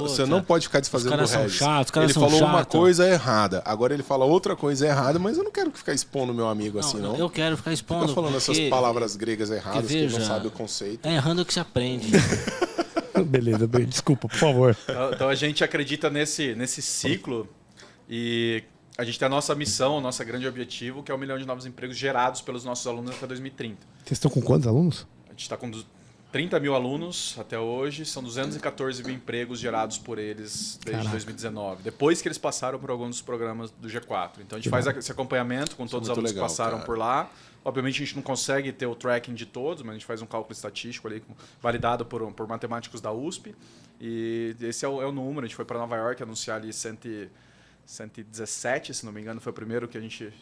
Você não pode ficar desfazendo do Regis. Ele falou uma coisa errada, agora ele fala outra coisa errada, mas eu não quero ficar expondo meu amigo assim, não. Eu quero ficar expondo. Fica falando essas palavras gregas erradas que ele não sabe o conceito. É errando que se aprende. Beleza, desculpa, por favor. Então a gente acredita nesse ciclo e a gente tem a nossa missão, o nosso grande objetivo, que é 1 milhão de novos empregos gerados pelos nossos alunos até 2030. Vocês estão com quantos alunos? A gente está com 30 mil alunos até hoje, são 214 mil empregos gerados por eles desde 2019, depois que eles passaram por alguns dos programas do G4. Então a gente faz esse acompanhamento com todos os alunos que passaram por lá. Obviamente a gente não consegue ter o tracking de todos, mas a gente faz um cálculo estatístico ali, validado por matemáticos da USP. E esse é o número. A gente foi para Nova York anunciar ali 117, se não me engano, foi o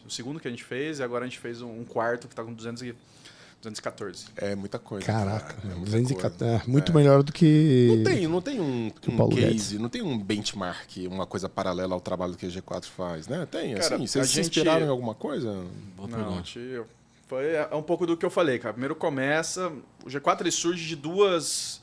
segundo que a gente fez, e agora a gente fez um quarto que está com 214. É muita coisa. Caraca, 214. Muito melhor do que... Não tem um case, não tem um benchmark, uma coisa paralela ao trabalho que a G4 faz, né? Tem, cara, assim, vocês se inspiraram em alguma coisa? Não, é um pouco do que eu falei, cara. Primeiro começa... O G4 ele surge de duas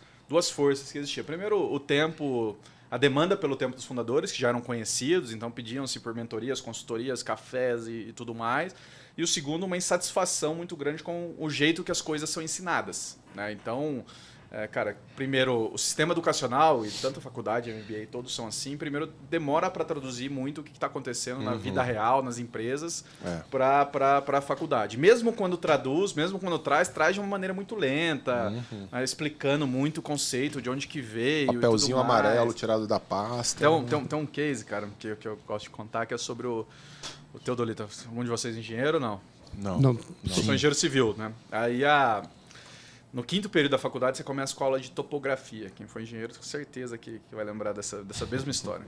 forças que existiam. Primeiro, o tempo... A demanda pelo tempo dos fundadores, que já eram conhecidos, então pediam-se por mentorias, consultorias, cafés e tudo mais. E o segundo, uma insatisfação muito grande com o jeito que as coisas são ensinadas, né? Então, Cara, primeiro, o sistema educacional, e tanto a faculdade, a MBA, todos são assim, primeiro demora para traduzir muito o que está acontecendo na vida real, nas empresas, para a faculdade. Mesmo quando traduz, mesmo quando traz de uma maneira muito lenta, explicando muito o conceito, de onde que veio. Papelzinho amarelo tirado da pasta. Tem um case, cara, que eu gosto de contar, que é sobre o Teodolito. Algum de vocês é engenheiro ou não? Não. Eu sou engenheiro civil, né? Aí no 5º período da faculdade, você começa com a aula de topografia. Quem for engenheiro, com certeza que vai lembrar dessa mesma história.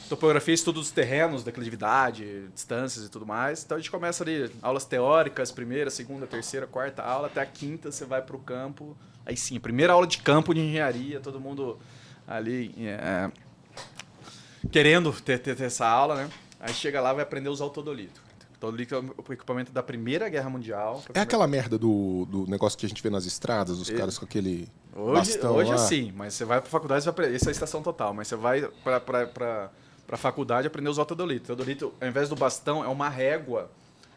Topografia é estudo dos terrenos, declividade, distâncias e tudo mais. Então, a gente começa ali, aulas teóricas, primeira, segunda, terceira, quarta aula, até a 5ª você vai para o campo. Aí sim, primeira aula de campo de engenharia, todo mundo ali querendo ter essa aula, né? Aí chega lá e vai aprender a usar o todolito. Todolito é o equipamento da Primeira Guerra Mundial. É aquela merda do negócio que a gente vê nas estradas, os caras com aquele bastão hoje lá. sim, mas você vai para a faculdade, você vai essa é a estação total, mas você vai para a faculdade aprender a usar o todolito. O todolito, ao invés do bastão, é uma régua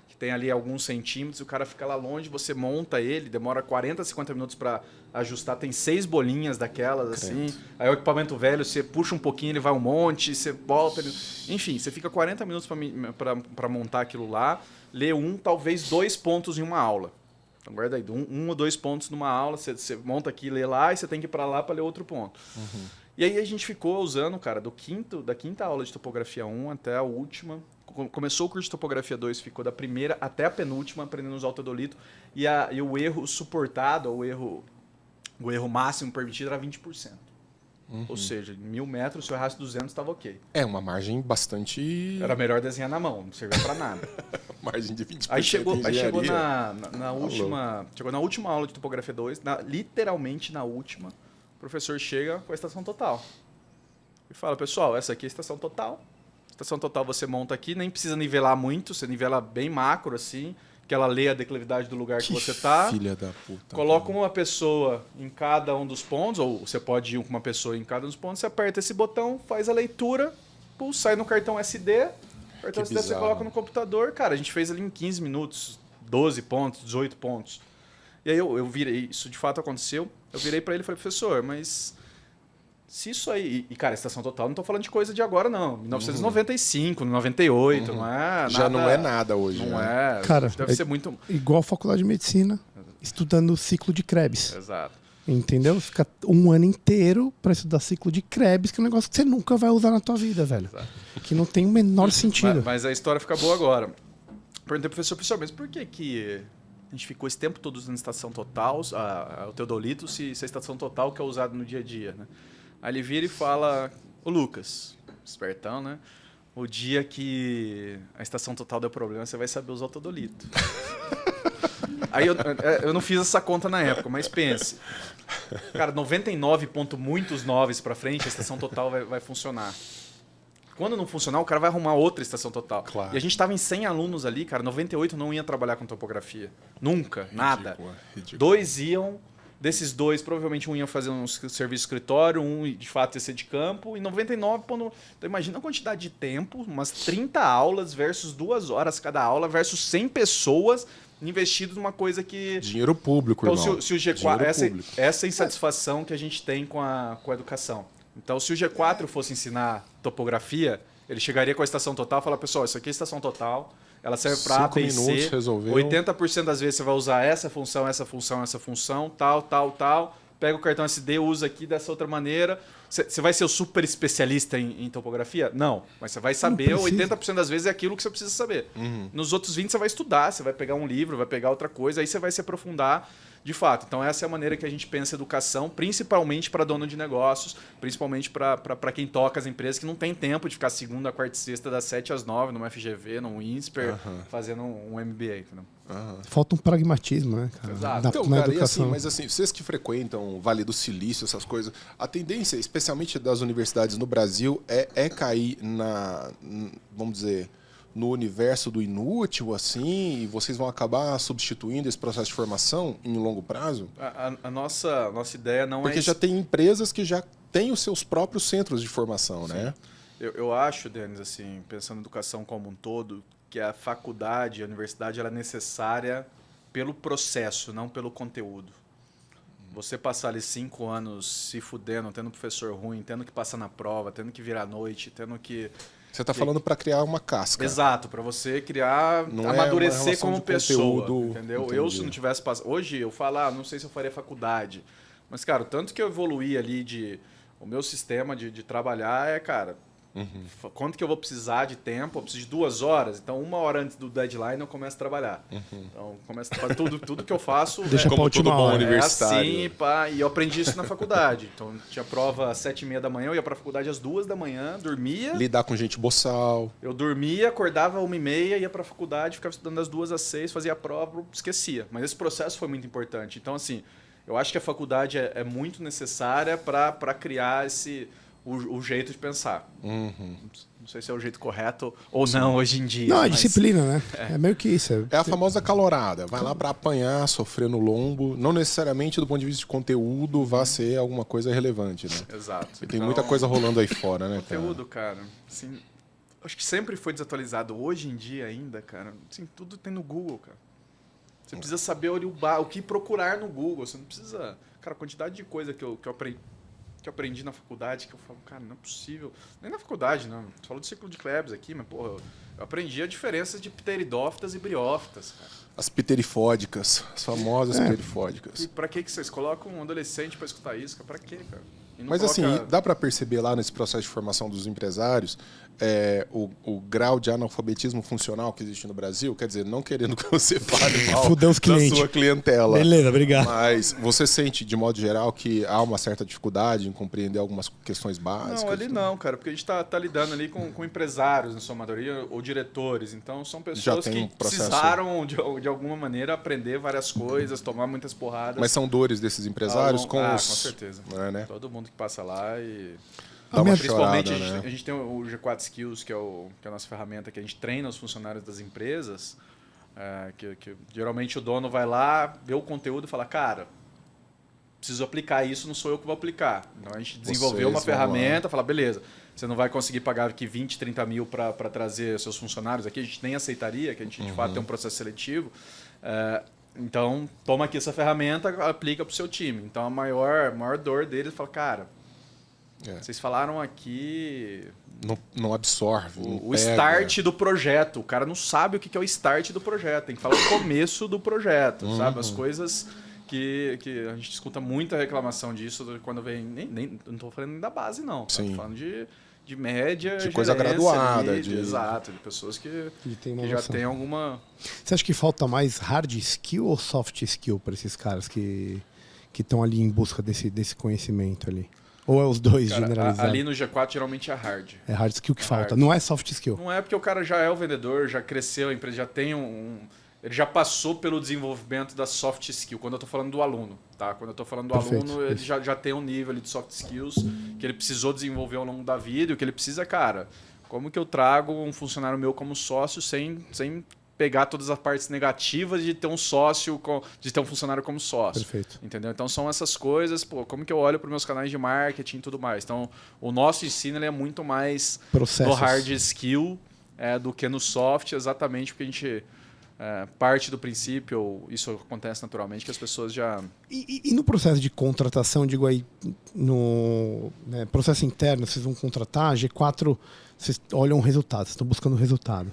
que tem ali alguns centímetros, e o cara fica lá longe, você monta ele, demora 40, 50 minutos para ajustar, tem 6 bolinhas daquelas, assim. Aí o equipamento velho, você puxa um pouquinho, ele vai um monte, você volta. Enfim, você fica 40 minutos para montar aquilo lá, lê talvez 2 pontos em uma aula. Então guarda aí, um ou 2 pontos numa aula, você monta aqui, lê lá, e você tem que ir para lá para ler outro ponto. E aí a gente ficou usando, cara, da 5ª aula de topografia 1 até a última. Começou o curso de topografia 2, ficou da primeira até a penúltima, aprendendo a usar o todolito. E o erro suportado, o erro máximo permitido era 20%. Ou seja, em 1.000 metros, se eu errasse 200, estava ok. É uma margem bastante... Era melhor desenhar na mão, não servia para nada. Margem de 20%. Aí chegou na última aula de topografia 2, literalmente na última, o professor chega com a estação total. E fala, pessoal, essa aqui é a estação total. Estação total você monta aqui, nem precisa nivelar muito, você nivela bem macro, assim, que ela lê a declividade do lugar que você está. Filha da puta. Coloca uma pessoa em cada um dos pontos, ou você pode ir com uma pessoa em cada um dos pontos, você aperta esse botão, faz a leitura, sai no cartão SD, o cartão SD você coloca no computador. Cara, a gente fez ali em 15 minutos, 12 pontos, 18 pontos. E aí eu virei, isso de fato aconteceu, eu virei para ele e falei, professor, mas... Se isso aí... E, cara, estação total, não estou falando de coisa de agora, não. 1995, 98, não é nada... Já não é nada hoje. Não né? é. Cara, deve ser muito... Igual a faculdade de medicina, estudando o ciclo de Krebs. Exato. Entendeu? Fica um ano inteiro para estudar ciclo de Krebs, que é um negócio que você nunca vai usar na tua vida, velho. Exato. Que não tem o menor sentido. Mas a história fica boa agora. Perguntei pro professor, mas por que a gente ficou esse tempo todo usando estação total, o teodolito, se a estação total que é usado no dia a dia, né? Aí ele vira e fala, ô Lucas, espertão, né? O dia que a estação total deu problema, você vai saber usar o todolito. Aí eu não fiz essa conta na época, mas pense. Cara, 99 ponto muitos noves pra frente, a estação total vai funcionar. Quando não funcionar, o cara vai arrumar outra estação total. Claro. E a gente tava em 100 alunos ali, cara, 98 não ia trabalhar com topografia. Nunca, nada. Ridículo. 2 iam... Desses 2, provavelmente um ia fazer um serviço escritório, um de fato ia ser de campo, e 99... Então imagina a quantidade de tempo, umas 30 aulas versus 2 horas cada aula versus 100 pessoas investidas numa coisa que... Dinheiro público, então, irmão. se o G4... Essa é a insatisfação que a gente tem com a educação. Então, se o G4 fosse ensinar topografia, ele chegaria com a estação total e falaria, pessoal, isso aqui é a estação total... Ela serve para A, B e C. Resolveu. 80% das vezes você vai usar essa função, tal. Pega o cartão SD, usa aqui dessa outra maneira. Você vai ser o super especialista em topografia? Não. Mas você vai saber, 80% das vezes é aquilo que você precisa saber. Nos outros 20% você vai estudar, você vai pegar um livro, vai pegar outra coisa, aí você vai se aprofundar de fato. Então essa é a maneira que a gente pensa educação, principalmente para dono de negócios, principalmente para quem toca as empresas, que não tem tempo de ficar segunda, quarta e sexta, das 7 às 9, numa FGV, num INSPER, fazendo um MBA. Entendeu? Falta um pragmatismo, né, cara? Exato. Então, na cara, educação. mas assim, vocês que frequentam o Vale do Silício, essas coisas, a tendência, especialmente das universidades no Brasil, é cair vamos dizer, no universo do inútil, assim, e vocês vão acabar substituindo esse processo de formação em longo prazo? A nossa ideia não Porque já tem empresas que já têm os seus próprios centros de formação, Sim. né? Eu acho, Denis, assim, pensando em educação como um todo, que a faculdade, a universidade, ela é necessária pelo processo, não pelo conteúdo. Você passar ali 5 anos se fudendo, tendo professor ruim, tendo que passar na prova, tendo que virar à noite, tendo que... Você está falando para criar uma casca. Exato, para você criar, não amadurecer como pessoa, conteúdo, entendeu? Entendi. Eu, se não tivesse passado... Hoje eu falo, não sei se eu faria faculdade, mas, cara, o tanto que eu evoluí ali o meu sistema de trabalhar cara... Quanto que eu vou precisar de tempo? Eu preciso de 2 horas. Então, 1 hora antes do deadline eu começo a trabalhar. Então, começo a fazer tudo que eu faço. Deixa pra última hora. Universitário. Assim, pá, e eu aprendi isso na faculdade. Então, tinha prova às 7h30 da manhã, eu ia pra faculdade às 2 da manhã, dormia. Lidar com gente boçal. Eu dormia, acordava às 1h30, ia pra faculdade, ficava estudando das 2 às 6, fazia a prova, esquecia. Mas esse processo foi muito importante. Então, assim, eu acho que a faculdade é muito necessária para criar o jeito de pensar. Não sei se é o jeito correto ou não hoje em dia. Não, é mas... disciplina, né? É meio que isso. É a famosa calorada. Vai lá para apanhar, sofrer no lombo. Não necessariamente do ponto de vista de conteúdo vai ser alguma coisa relevante, né? Exato. E tem muita coisa rolando aí fora, né, cara? Conteúdo, cara, assim, acho que sempre foi desatualizado. Hoje em dia ainda, cara, assim, tudo tem no Google, cara. Você precisa saber o que procurar no Google. Você não precisa... Cara, a quantidade de coisa que eu aprendi na faculdade, que eu falo, cara, não é possível. Nem na faculdade, não. Você falou do ciclo de Klebs aqui, mas, porra, eu aprendi a diferença de pteridófitas e briófitas, cara. As pterifódicas, as famosas pterifódicas. E pra que vocês colocam um adolescente pra escutar isso? Pra quê, cara? Mas assim, dá para perceber lá nesse processo de formação dos empresários o grau de analfabetismo funcional que existe no Brasil? Quer dizer, não querendo que você fale mal da sua clientela. Beleza, obrigado. Mas você sente, de modo geral, que há uma certa dificuldade em compreender algumas questões básicas? Não, ali não, cara, porque a gente tá lidando ali com empresários, na sua maioria, ou diretores. Então, são pessoas que precisaram, de alguma maneira, aprender várias coisas, tomar muitas porradas. Mas são dores desses empresários com certeza. Né? Todo mundo que passa lá e... Principalmente chorada, a gente tem o G4 Skills, que é a nossa ferramenta que a gente treina os funcionários das empresas, que geralmente o dono vai lá, vê o conteúdo e fala, cara, preciso aplicar isso, não sou eu que vou aplicar. Então a gente desenvolveu uma ferramenta, fala, beleza, você não vai conseguir pagar aqui 20, 30 mil para trazer seus funcionários aqui, a gente nem aceitaria, que a gente de fato tem um processo seletivo. Então, toma aqui essa ferramenta, aplica para o seu time. Então, a maior dor deles fala, cara... Vocês falaram aqui... Não absorve. O start do projeto. O cara não sabe o que é o start do projeto. Tem que falar o começo do projeto, sabe? As coisas que a gente escuta muita reclamação disso quando vem... não estou falando nem da base, não. Estou falando de média, de coisa graduada. Exato, de pessoas que já têm alguma... Você acha que falta mais hard skill ou soft skill para esses caras que estão ali em busca desse conhecimento ali? Ou é os dois generalizados? Ali no G4 geralmente é hard. É hard skill que falta, não é soft skill. Não é porque o cara já é o vendedor, já cresceu, a empresa já tem ele já passou pelo desenvolvimento da soft skill. Quando eu estou falando do aluno, tá? Quando eu estou falando do aluno, ele já tem um nível ali de soft skills que ele precisou desenvolver ao longo da vida. E o que ele precisa, cara, como que eu trago um funcionário meu como sócio sem pegar todas as partes negativas de ter um sócio, de ter um funcionário como sócio. Perfeito. Entendeu? Então são essas coisas, como que eu olho para os meus canais de marketing e tudo mais. Então o nosso ensino ele é muito mais no hard skill do que no soft, exatamente porque a gente parte do princípio, isso acontece naturalmente, que as pessoas já... E no processo de contratação, digo aí, no processo interno, vocês vão contratar, G4, vocês olham o resultado, vocês estão buscando o resultado.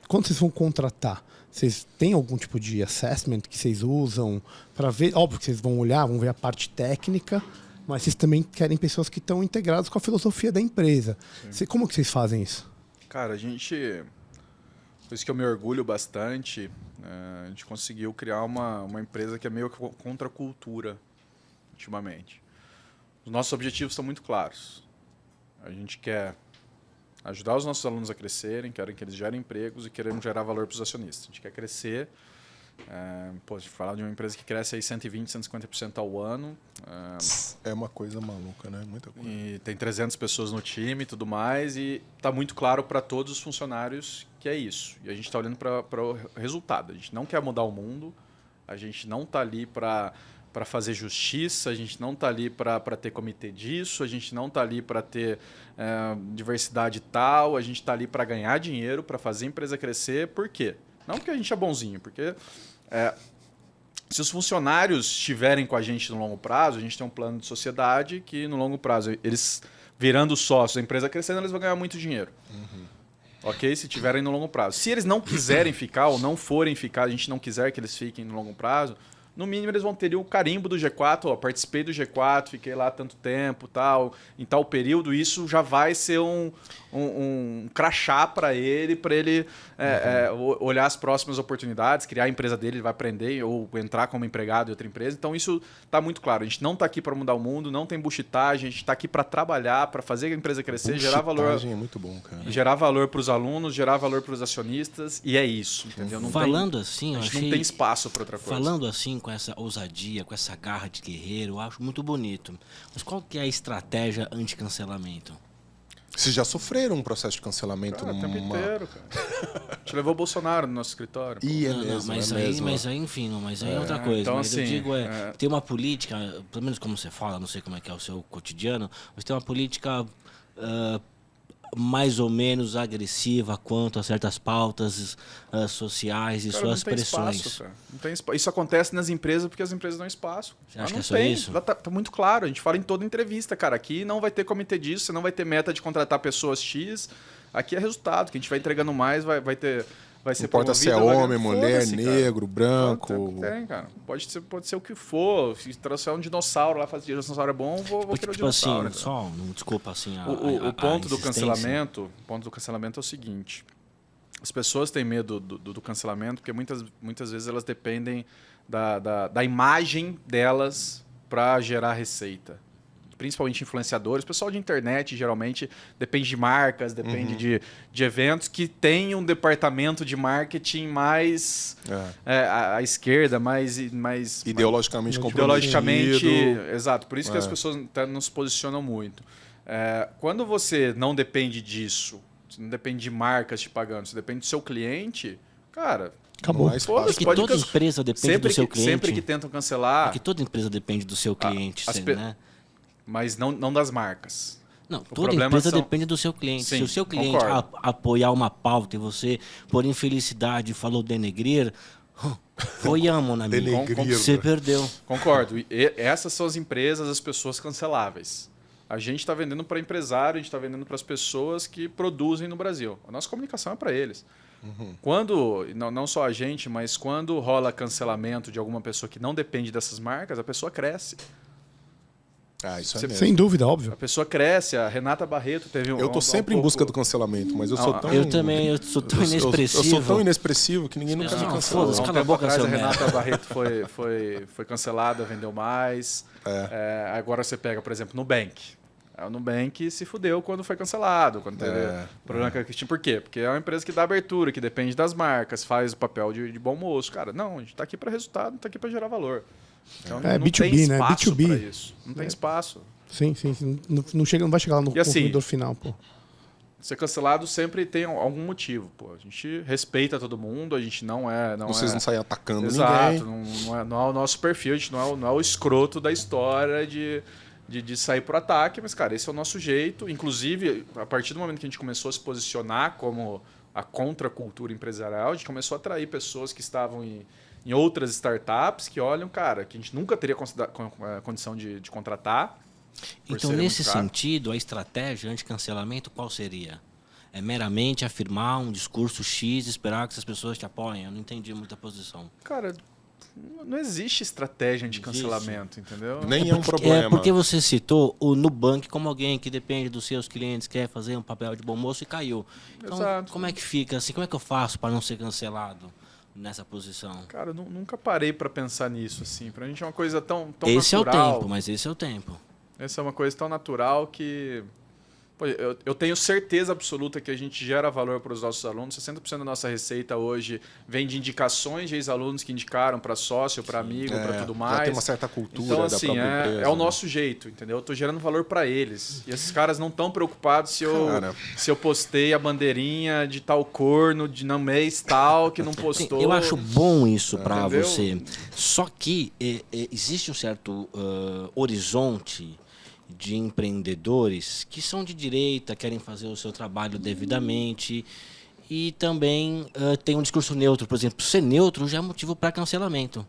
Quando vocês vão contratar, vocês têm algum tipo de assessment que vocês usam para ver? Óbvio que vocês vão olhar, vão ver a parte técnica, mas vocês também querem pessoas que estão integradas com a filosofia da empresa. Como que vocês fazem isso? Cara, por isso que eu me orgulho bastante, a gente conseguiu criar uma empresa que é meio contra a cultura, ultimamente. Os nossos objetivos estão muito claros. A gente quer ajudar os nossos alunos a crescerem, querem que eles gerem empregos e queremos gerar valor para os acionistas. A gente quer crescer. Falar de uma empresa que cresce aí 120%, 150% ao ano. É uma coisa maluca, né? Muita coisa. E tem 300 pessoas no time e tudo mais. E está muito claro para todos os funcionários que é isso. E a gente está olhando para o resultado. A gente não quer mudar o mundo. A gente não está ali para fazer justiça, a gente não está ali para ter comitê disso, a gente não está ali para ter diversidade tal, a gente está ali para ganhar dinheiro, para fazer a empresa crescer. Por quê? Não porque a gente é bonzinho, porque Se os funcionários estiverem com a gente no longo prazo, a gente tem um plano de sociedade que no longo prazo, eles virando sócios, a empresa crescendo, eles vão ganhar muito dinheiro. Ok? Se tiverem no longo prazo. Se eles não quiserem ficar ou não forem ficar, a gente não quiser que eles fiquem no longo prazo, no mínimo eles vão ter o carimbo do G4, ó, participei do G4, fiquei lá tanto tempo, tal, em tal período, isso já vai ser um crachá para ele olhar as próximas oportunidades, criar a empresa dele, ele vai aprender ou entrar como empregado em outra empresa. Então isso está muito claro. A gente não está aqui para mudar o mundo, não tem buchitagem, a gente está aqui para trabalhar, para fazer a empresa crescer, gerar valor. É muito bom, cara. Gerar valor para os alunos, gerar valor para os acionistas, e é isso, entendeu? Não falando tem, assim, a gente não tem espaço para outra coisa. Falando assim, com essa ousadia, com essa garra de guerreiro, eu acho muito bonito. Mas qual que é a estratégia anti-cancelamento? Vocês já sofreram um processo de cancelamento? O tempo inteiro, cara. A gente levou o Bolsonaro no nosso escritório. Mas aí, enfim, mas aí é outra coisa. Então, mas assim, eu digo, tem uma política, pelo menos como você fala, não sei como é que é o seu cotidiano, mas tem uma política mais ou menos agressiva quanto a certas pautas sociais e suas pressões. Espaço, cara. Não tem espaço. Isso acontece nas empresas porque as empresas dão espaço. Você acha que é só isso? Tá muito claro. A gente fala em toda entrevista, cara. Aqui não vai ter comitê disso, você não vai ter meta de contratar pessoas X. Aqui é resultado. Que a gente vai entregando mais, vai ter... Vai ser não importa se é homem, mulher, negro, branco. Tem, cara. Pode ser o que for. Se trouxer um dinossauro lá, fazer dinossauro é bom, vou querer o dinossauro. Assim, desculpa, assim, o ponto do cancelamento é o seguinte. As pessoas têm medo do cancelamento porque muitas vezes elas dependem da imagem delas para gerar receita. Principalmente influenciadores, o pessoal de internet geralmente depende de marcas, depende de eventos que tem um departamento de marketing mais à esquerda, mais ideologicamente comprometido. Exato, por isso que as pessoas não se posicionam muito. Quando você não depende disso, você não depende de marcas te pagando, você depende do seu cliente, cara... Acabou. Toda empresa depende do seu cliente. Sempre que tentam cancelar... Porque toda empresa depende do seu cliente, né? Mas não das marcas. Não, toda empresa depende do seu cliente. Sim, se o seu cliente apoiar uma pauta e você, por infelicidade, falou denegrir, foi mon amigo. Você perdeu. Concordo. E essas são as empresas, as pessoas canceláveis. A gente está vendendo para empresário, a gente está vendendo para as pessoas que produzem no Brasil. A nossa comunicação é para eles. Quando, não só a gente, mas quando rola cancelamento de alguma pessoa que não depende dessas marcas, a pessoa cresce. Isso é mesmo. Sem dúvida, óbvio. A pessoa cresce, a Renata Barreto teve Eu tô sempre em busca do cancelamento, mas eu sou tão... Eu também, eu sou tão inexpressivo. Eu sou tão inexpressivo que ninguém nunca me cancelou. Cala a boca, a Renata Barreto foi cancelada, vendeu mais. Agora você pega, por exemplo, Nubank. O Nubank se fudeu quando foi cancelado, quando teve problema com a Cristina. Por quê? Porque é uma empresa que dá abertura, que depende das marcas, faz o papel de bom moço. Cara, não, a gente está aqui para resultado, não está aqui para gerar valor. Então, não B2B, tem espaço B2B. para isso. Não tem espaço. Sim. Não vai chegar lá no consumidor final, pô. Ser cancelado sempre tem algum motivo, pô. A gente respeita todo mundo, a gente não é... Vocês não saem atacando ninguém. Exato, não é o nosso perfil, a gente não é o escroto da história de sair pro ataque, mas, cara, esse é o nosso jeito. Inclusive, a partir do momento que a gente começou a se posicionar como a contracultura empresarial, a gente começou a atrair pessoas que estavam em outras startups que olham, cara, que a gente nunca teria condição de contratar. Então, nesse sentido, a estratégia anti-cancelamento qual seria? É meramente afirmar um discurso X e esperar que essas pessoas te apoiem? Eu não entendi muita posição. Cara, não existe estratégia de cancelamento, entendeu? Nem é um problema. Porque você citou o Nubank como alguém que depende dos seus clientes, quer fazer um papel de bom moço e caiu. Então, Exato. Como é que fica assim? Como é que eu faço para não ser cancelado nessa posição? Cara, eu nunca parei para pensar nisso, assim. Pra gente é uma coisa tão esse natural. É o tempo, mas esse é o tempo. Essa é uma coisa tão natural que... Pô, eu tenho certeza absoluta que a gente gera valor para os nossos alunos. 60% da nossa receita hoje vem de indicações de ex-alunos que indicaram para sócio, para amigo, para tudo mais. Já tem uma certa cultura então, da assim, própria empresa. É o nosso jeito, entendeu? Eu estou gerando valor para eles. E esses caras não estão preocupados se eu postei a bandeirinha de tal corno, de no mês tal, que não postou. Eu acho bom isso para você. Só que existe um certo horizonte de empreendedores que são de direita, querem fazer o seu trabalho devidamente e também tem um discurso neutro. Por exemplo, ser neutro já é motivo para cancelamento.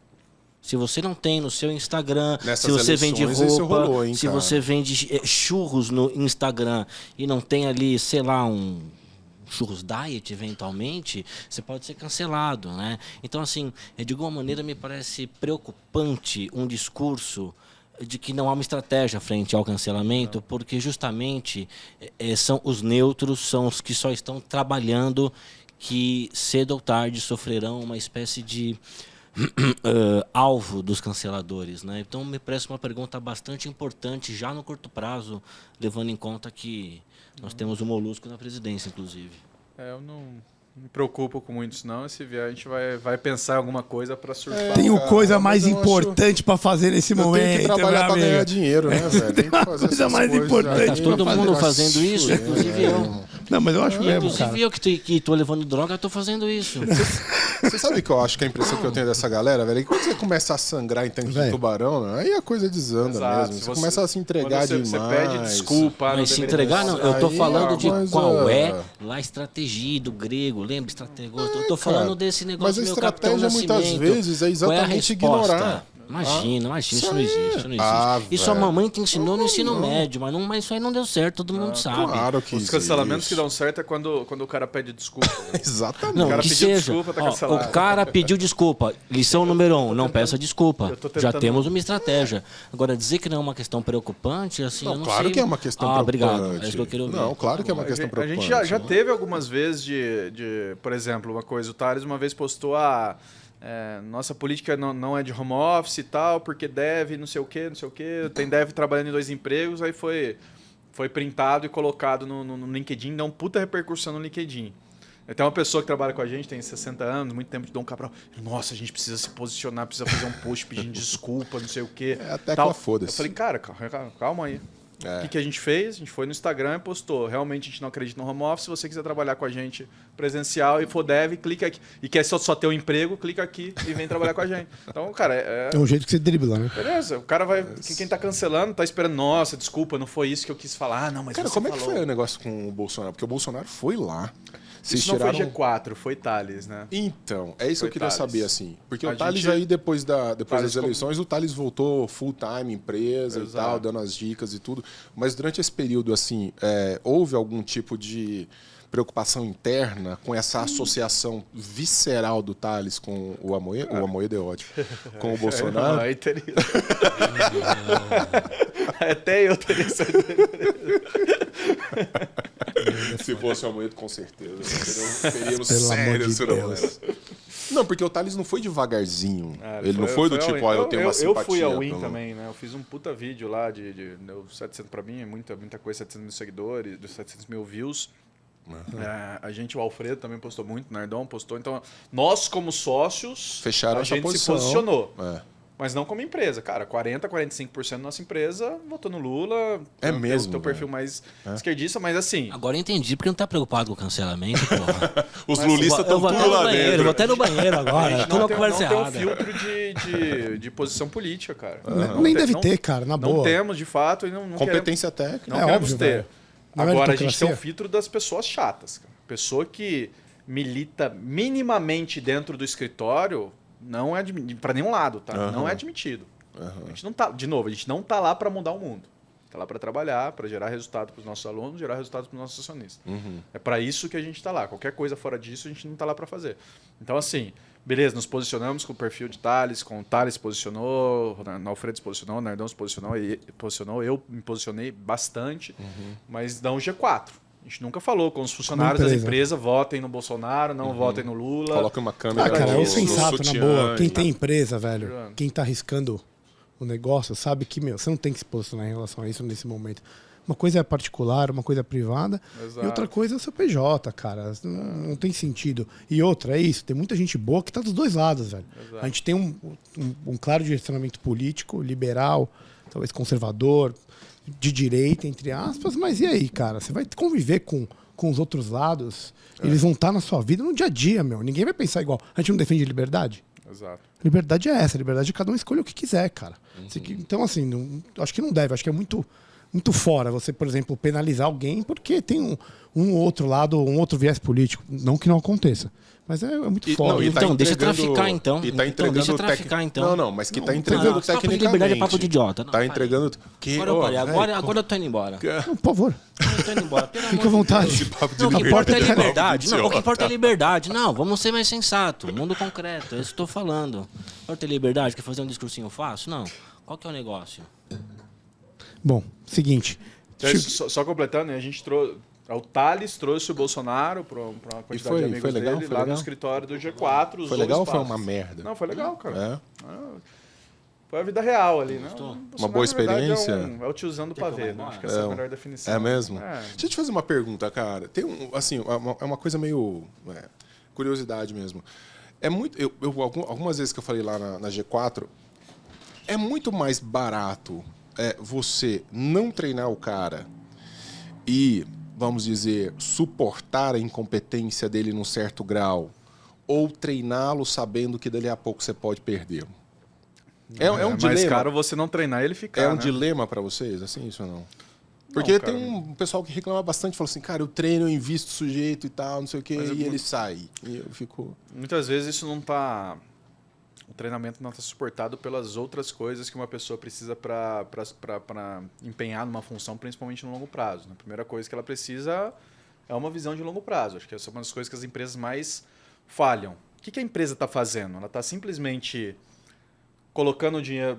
Se você não tem no seu Instagram, Nessas se você vende eleições, isso roupa, rolou, hein, se cara? você vende churros no Instagram e não tem ali, sei lá, um churros diet, eventualmente, você pode ser cancelado, né? Então, assim, de alguma maneira me parece preocupante um discurso de que não há uma estratégia frente ao cancelamento, porque justamente são os neutros, são os que só estão trabalhando, que cedo ou tarde sofrerão uma espécie de alvo dos canceladores, né? Então me parece uma pergunta bastante importante já no curto prazo, levando em conta que nós temos o Molusco na presidência, inclusive. Eu não me preocupo com muito isso, não. Se vier, a gente vai pensar em alguma coisa para surfar. Tenho coisa mais mas eu importante pra fazer nesse Eu momento. tenho que trabalhar meu pra amigo. ganhar dinheiro, né, velho? Tem que fazer coisa essas mais coisas importante. aí. Tá todo fazer mundo uma fazendo isso, inclusive eu. Não, mas eu acho mesmo, cara. Inclusive eu que tô levando droga, eu tô fazendo isso. Você sabe o que eu acho que a impressão que eu tenho dessa galera, velho? É que quando você começa a sangrar em tanque de Velho. tubarão, né, aí a coisa desanda Exato. mesmo. Você começa a se entregar quando demais. Você pede desculpa. Mas se deveria entregar, não. Eu tô Aí falando é de coisa- qual é lá a estratégia do grego. Lembra? Estratégia. Eu tô falando cara. desse Mas negócio a do meu Capitão estratégia, muitas Nascimento. vezes, é Qual a exatamente resposta? ignorar. Imagina, isso não aí. existe. Isso não existe. Ah, Isso a velho. mamãe te ensinou no ensino médio, mas isso aí não deu certo, todo mundo sabe. Claro que Os cancelamentos que dão certo é quando o cara pede desculpa. Exatamente. Não, O cara que pediu seja. desculpa, tá Ó, cancelado. o cara pediu desculpa. Lição número 1, não peça desculpa. eu tô Já tentando- temos uma estratégia. Agora, dizer que não é uma questão preocupante, assim, eu Não, não claro sei. que é uma questão preocupante. preocupante. Obrigado, é isso que eu queria ouvir. Não, claro que é uma questão A preocupante. gente já teve algumas vezes por exemplo, uma coisa, o Thales uma vez postou nossa política não é de home office e tal, porque deve, não sei o quê, tem deve trabalhando em 2 empregos, aí foi printado e colocado no LinkedIn, dá uma puta repercussão no LinkedIn. Tem uma pessoa que trabalha com a gente, tem 60 anos, muito tempo de Dom Cabral. Nossa, a gente precisa se posicionar, precisa fazer um post pedindo desculpa, não sei o quê. É a tecla foda-se. Eu falei, cara, calma aí. O que a gente fez? A gente foi no Instagram e postou. Realmente a gente não acredita no home office. Se você quiser trabalhar com a gente presencial e for dev, clica aqui. E quer só ter um emprego, clica aqui e vem trabalhar com a gente. Então, cara, É um jeito que você dribla, né? beleza. O cara vai. Quem tá cancelando tá esperando. Nossa, desculpa, não foi isso que eu quis falar. Não, mas Cara, você como é que falou. foi o negócio com o Bolsonaro? Porque o Bolsonaro foi lá. Vocês Isso não tiraram... foi G4, foi Thales, né? Então, é isso que eu Foi queria Thales. saber, assim. Porque A o Thales gente- aí, depois Thales das eleições, o Thales voltou full-time, empresa e Exato. tal, dando as dicas e tudo. Mas durante esse período, assim, houve algum tipo de preocupação interna com essa associação visceral do Thales com o Amoedo? O Amoedo é ótimo. Com o Bolsonaro? Aí teria... Até eu teria certeza. Se fosse o Amoedo, com certeza. Teríamos Pelo amor sérios de problemas. Não, porque o Thales não foi devagarzinho. Cara, Ele não foi do ao tipo, Win. eu tenho uma simpatia. Eu fui ao Win pelo- também, né? Eu fiz um puta vídeo lá de 700 pra mim, é muita coisa, 700 mil seguidores, 700 mil views. O Alfredo também postou muito, o Nardon postou. Então, nós como sócios, Fecharam a essa gente se posição. posicionou. É. Mas não como empresa, cara. 45% da nossa empresa votou no Lula. É Tem mesmo, Teu velho. perfil mais esquerdista, mas assim... Agora eu entendi porque não tá preocupado com o cancelamento, porra. Os lulistas Eu estão vou tudo até no lá banheiro, dentro. vou até no banheiro agora. A gente Tô na não tem conversa um errada. filtro de posição política, cara. Nem tem- deve não- ter, cara, na Não boa. temos, de fato, e não Competência técnica. Não É queremos óbvio, ter. velho. Na Agora, a meritocracia. gente tem um filtro das pessoas chatas. Cara. Pessoa que milita minimamente dentro do escritório não é para nenhum lado, tá? Não é admitido. A gente não tá, de novo, a gente não tá lá para mudar o mundo. Tá lá para trabalhar, para gerar resultado para os nossos alunos, gerar resultado para os nossos acionistas. É para isso que a gente tá lá. Qualquer coisa fora disso, a gente não tá lá para fazer. Então, assim, beleza, nos posicionamos com o perfil de Thales, com o Thales se posicionou, o Alfredo se posicionou, o Nardão se posicionou, eu me posicionei bastante, mas dá um G4. A gente nunca falou com os funcionários da empresa. empresa, votem no Bolsonaro, não votem no Lula. Coloca uma câmera Ah, cara, é no- o no sensato, na sutiã, boa. Quem e- tem empresa, velho, Jurando. quem tá arriscando o negócio, sabe que, você não tem que se posicionar em relação a isso nesse momento. Uma coisa é particular, uma coisa é privada, Exato. e outra coisa é o seu PJ, cara. Não tem sentido. E outra, é isso, tem muita gente boa que tá dos dois lados, velho. Exato. A gente tem um claro direcionamento político, liberal, talvez conservador, de direita, entre aspas, mas e aí, cara? Você vai conviver com os outros lados, eles vão estar na sua vida no dia a dia, meu. Ninguém vai pensar igual. A gente não defende liberdade? Exato. Liberdade é essa, liberdade é cada um escolher o que quiser, cara. Então, assim, acho que não deve, acho que é muito muito fora você, por exemplo, penalizar alguém porque tem um outro lado, um outro viés político. Não que não aconteça. Mas é muito fora. Não, Então, deixa traficar, então. E tá entregando deixa traficar, então. Não, mas que tá entregando papo tecnicamente. de liberdade é papo de idiota. Não, tá entregando... Que... Agora eu parei. Agora eu tô indo embora. Não, por favor. Eu tô indo embora. Fica à vontade. Esse papo de Não, o que importa é liberdade liberdade. papo de Não, o que idiota. importa é liberdade. Não, vamos ser mais sensato. Mundo concreto, é isso que eu tô falando. Importa é liberdade, quer fazer um discursinho fácil? Não. Qual que é o negócio? Bom, seguinte. Só completando, né, a gente trouxe... O Thales trouxe o Bolsonaro para uma quantidade de amigos legal, dele foi lá legal? no escritório do G4. Foi legal ou foi uma merda? Não, foi legal, cara. É? Foi a vida real ali, né? Uma boa experiência? É o tiozão do pavê, né? Acho que essa é a melhor definição. É mesmo? É. Deixa eu te fazer uma pergunta, cara. Tem é uma coisa meio curiosidade mesmo. É muito, algumas vezes que eu falei lá na G4, é muito mais barato você não treinar o cara e, vamos dizer, suportar a incompetência dele num certo grau, ou treiná-lo sabendo que dali a pouco você pode perder. É um mais dilema. caro você não treinar e ele ficar. É um né? dilema para vocês, assim, isso ou não? Porque cara. tem um pessoal que reclama bastante, fala assim, cara, eu treino, eu invisto o sujeito e tal, não sei o quê, e ele sai. E eu fico... Muitas vezes isso não tá... O treinamento não está suportado pelas outras coisas que uma pessoa precisa para empenhar numa função, principalmente no longo prazo. A primeira coisa que ela precisa é uma visão de longo prazo. Acho que essa é uma das coisas que as empresas mais falham. O que a empresa está fazendo? Ela está simplesmente colocando dinheiro,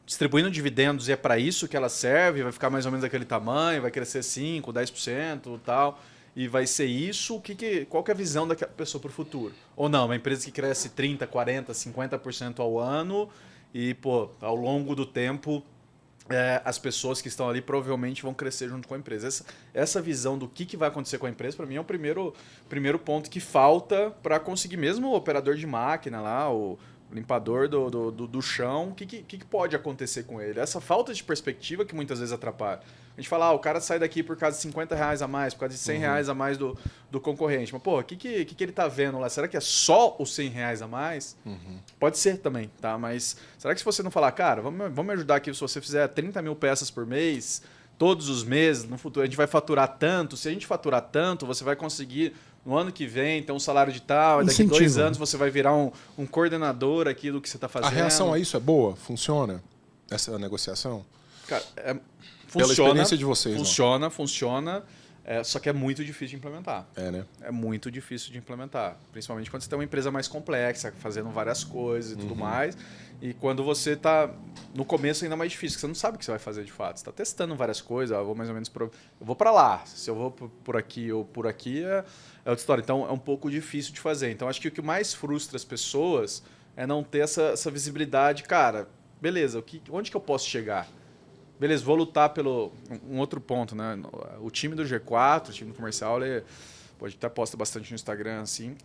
distribuindo dividendos e é para isso que ela serve, vai ficar mais ou menos daquele tamanho, vai crescer 5%, 10% e tal... E vai ser isso, qual que é a visão daquela pessoa para o futuro? Ou não, uma empresa que cresce 30%, 40%, 50% ao ano e, pô, ao longo do tempo, as pessoas que estão ali provavelmente vão crescer junto com a empresa. Essa visão do que vai acontecer com a empresa, para mim, é o primeiro ponto que falta para conseguir mesmo o operador de máquina lá, o limpador do chão, o que pode acontecer com ele? Essa falta de perspectiva que muitas vezes atrapalha. A gente fala, o cara sai daqui por causa de R$50 a mais, por causa de R$100 a mais do concorrente. Mas, pô, o que ele tá vendo lá? Será que é só os R$100 a mais? Pode ser também, tá? Mas será que se você não falar, cara, vamos me ajudar aqui, se você fizer 30 mil peças por mês, todos os meses, no futuro a gente vai faturar tanto. Se a gente faturar tanto, você vai conseguir, no ano que vem, ter um salário de tal, e daqui a 2 anos você vai virar um coordenador aqui do que você está fazendo. A reação a isso é boa? Funciona? Essa negociação? Cara, Pela experiência de vocês. Funciona, só que é muito difícil de implementar. Né? É muito difícil de implementar. Principalmente quando você tem uma empresa mais complexa, fazendo várias coisas e tudo mais. E quando você está no começo ainda mais difícil, porque você não sabe o que você vai fazer de fato. Você está testando várias coisas, eu vou mais ou menos eu vou para lá. Se eu vou por aqui ou por aqui é outra história. Então é um pouco difícil de fazer. Então acho que o que mais frustra as pessoas é não ter essa visibilidade. Cara, beleza, onde que eu posso chegar? Beleza, vou lutar pelo... Um outro ponto, né? O time do G4, o time do comercial, ele pode até posta bastante no Instagram, assim.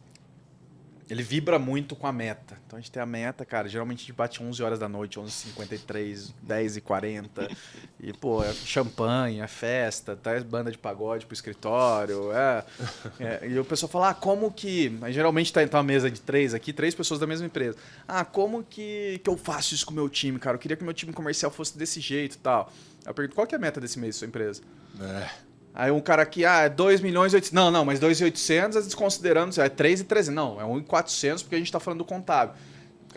Ele vibra muito com a meta. Então a gente tem a meta, cara. Geralmente a gente bate 11 horas da noite, 11h53, 10h40. E, pô, é champanhe, é festa, traz banda de pagode pro escritório. E o pessoal fala, como que... Aí, geralmente tá uma mesa de 3 aqui, 3 pessoas da mesma empresa. como que eu faço isso com o meu time, cara? Eu queria que o meu time comercial fosse desse jeito e tal. Eu pergunto, qual que é a meta desse mês da sua empresa? Aí um cara aqui, 2 milhões e 800. Não, mas 2.800 é desconsiderando, é 3.300. Não, é 1.400 porque a gente está falando do contábil.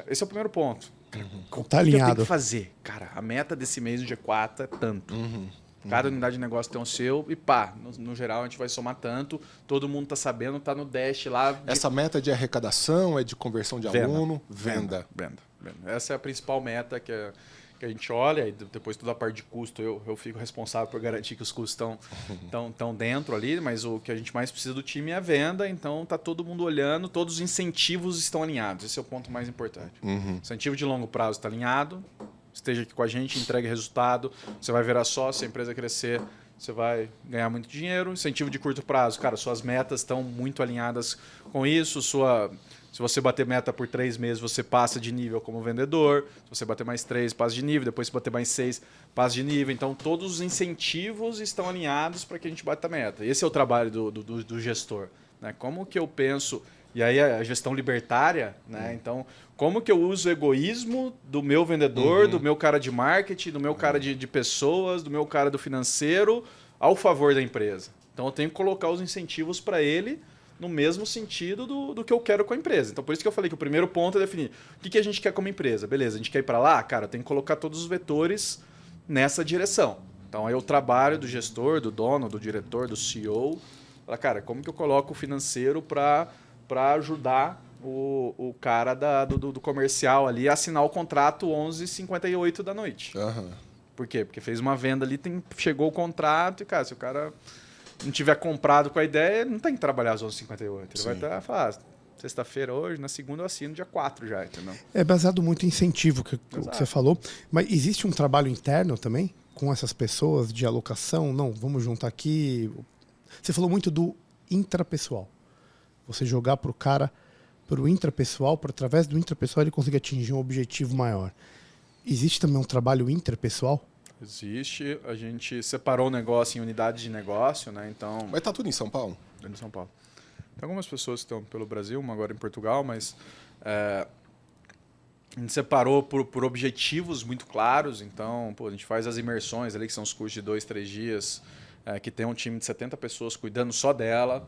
Esse é o primeiro ponto. O tá que eu tenho alinhado. que fazer? Cara, a meta desse mês do G4 é tanto. Cada unidade de negócio tem o seu e pá, no geral a gente vai somar tanto, todo mundo tá sabendo, tá no dash lá. Essa meta é de arrecadação, é de conversão de aluno? Venda. Essa é a principal meta que a gente olha, e depois toda a parte de custo eu fico responsável por garantir que os custos estão dentro ali, mas o que a gente mais precisa do time é a venda, então tá todo mundo olhando, todos os incentivos estão alinhados, esse é o ponto mais importante. Incentivo de longo prazo está alinhado, esteja aqui com a gente, entregue resultado, você vai virar sócio, se a empresa crescer, você vai ganhar muito dinheiro. Incentivo de curto prazo, cara, suas metas estão muito alinhadas com isso, se você bater meta por 3 meses, você passa de nível como vendedor. Se você bater mais 3, passa de nível. Depois, se bater mais 6, passa de nível. Então, todos os incentivos estão alinhados para que a gente bata a meta. Esse é o trabalho do gestor. Né? Como que eu penso E aí a gestão libertária, né? Então, como que eu uso o egoísmo do meu vendedor, do meu cara de marketing, do meu cara de pessoas, do meu cara do financeiro, ao favor da empresa? Então, eu tenho que colocar os incentivos para ele no mesmo sentido do que eu quero com a empresa. Então, por isso que eu falei que o primeiro ponto é definir o que a gente quer como empresa. Beleza, a gente quer ir para lá? Cara, eu tenho que colocar todos os vetores nessa direção. Então, aí o trabalho do gestor, do dono, do diretor, do CEO, fala, cara, como que eu coloco o financeiro para ajudar o cara do comercial ali a assinar o contrato 11h58 da noite. Aham. Por quê? Porque fez uma venda ali, chegou o contrato e, cara, se o cara não tiver comprado com a ideia, ele não tem que trabalhar às 11h58. Ele vai estar falar, sexta-feira hoje, na segunda eu assino dia 4 já, entendeu? É baseado muito em incentivo que você falou. Mas existe um trabalho interno também com essas pessoas de alocação? Não, vamos juntar aqui. Você falou muito do intrapessoal. Você jogar para o cara, para o intrapessoal, para através do intrapessoal ele conseguir atingir um objetivo maior. Existe também um trabalho interpessoal? Existe. A gente separou o negócio em unidades de negócio, né? Então, Mas tá tudo em São Paulo? em São Paulo. Tem algumas pessoas que estão pelo Brasil, uma agora em Portugal, mas a gente separou por objetivos muito claros. Então, a gente faz as imersões ali, que são os cursos de 2, 3 dias, que tem um time de 70 pessoas cuidando só dela.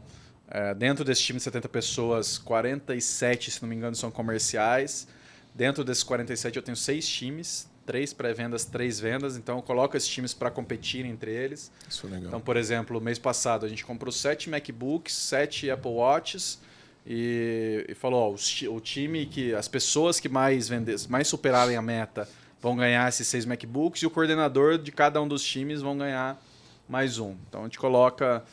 Dentro desse time de 70 pessoas, 47, se não me engano, são comerciais. Dentro desses 47 eu tenho 6 times, 3 pré-vendas, 3 vendas. Então eu coloco esses times para competir entre eles. Isso é legal. Então, por exemplo, mês passado a gente comprou 7 MacBooks, 7 Apple Watches e falou, o time as pessoas que mais superarem a meta vão ganhar esses 6 MacBooks e o coordenador de cada um dos times vão ganhar mais um. Então a gente coloca...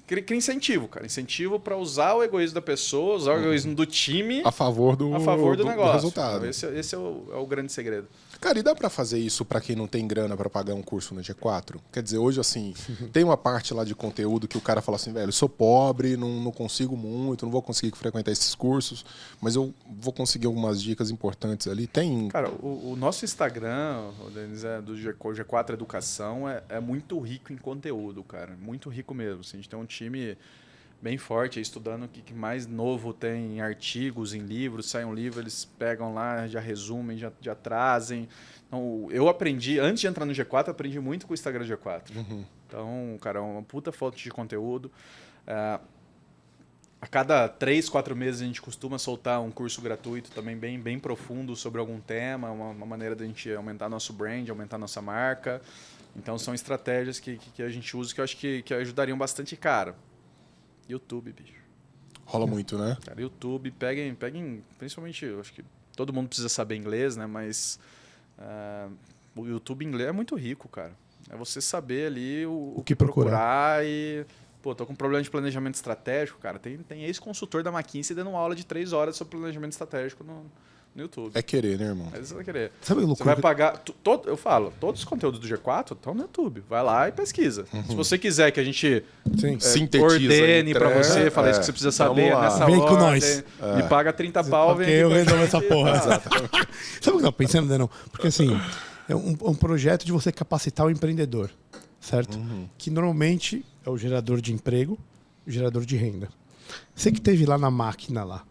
Cria incentivo, cara. Incentivo para usar o egoísmo da pessoa, usar o egoísmo do time a favor do negócio. resultado. Então, esse é o grande segredo. Cara, e dá pra fazer isso pra quem não tem grana pra pagar um curso na G4? Quer dizer, hoje, assim, tem uma parte lá de conteúdo que o cara fala assim, velho, eu sou pobre, não consigo muito, não vou conseguir frequentar esses cursos, mas eu vou conseguir algumas dicas importantes ali. Tem... Cara, o nosso Instagram, Denis, do G4 Educação, é muito rico em conteúdo, cara. Muito rico mesmo. Assim, a gente tem um time bem forte, estudando o que mais novo tem em artigos, em livros, sai um livro, eles pegam lá, já resumem, já trazem. Então, eu aprendi, antes de entrar no G4, aprendi muito com o Instagram G4. Então, cara, é uma puta fonte de conteúdo. A cada 3, 4 meses a gente costuma soltar um curso gratuito também bem profundo sobre algum tema, uma maneira da gente aumentar nosso brand, aumentar nossa marca. Então, são estratégias que a gente usa que eu acho que ajudariam bastante, cara. YouTube, bicho. Rola muito, né? Cara, YouTube, peguem, principalmente, eu acho que todo mundo precisa saber inglês, né? Mas o YouTube em inglês é muito rico, cara. É você saber ali o que procurar e... Pô, tô com um problema de planejamento estratégico, cara. Tem ex-consultor da McKinsey dando uma aula de 3 horas sobre planejamento estratégico no YouTube. É querer, né, irmão? Mas você vai querer. Sabe você vai pagar... Eu falo, todos os conteúdos do G4 estão no YouTube. Vai lá e pesquisa. Se você quiser que a gente ordene para você, fala isso que você precisa saber nessa vem ordem, com nós. Me paga 30 pau, vem eu resolvo essa porra. Sabe o que eu tava pensando, Denão? Porque assim, é um projeto de você capacitar o empreendedor, certo? Que normalmente é o gerador de emprego, o gerador de renda. Você que teve lá na máquina lá,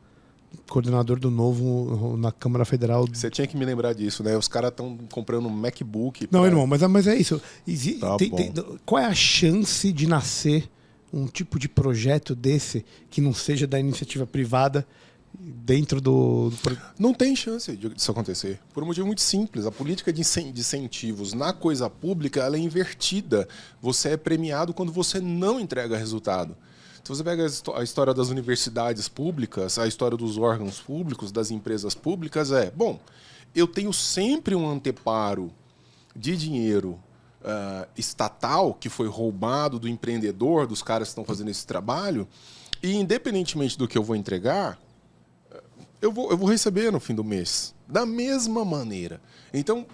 coordenador do Novo na Câmara Federal. Você tinha que me lembrar disso, né? Os caras estão comprando um MacBook. Não, irmão, mas é isso. Qual é a chance de nascer um tipo de projeto desse que não seja da iniciativa privada dentro do... Não tem chance disso acontecer. Por um motivo muito simples. A política de incentivos na coisa pública ela é invertida. Você é premiado quando você não entrega resultado. Se você pega a história das universidades públicas, a história dos órgãos públicos, das empresas públicas, eu tenho sempre um anteparo de dinheiro estatal que foi roubado do empreendedor, dos caras que estão fazendo esse trabalho, e independentemente do que eu vou entregar, eu vou receber no fim do mês, da mesma maneira. Então,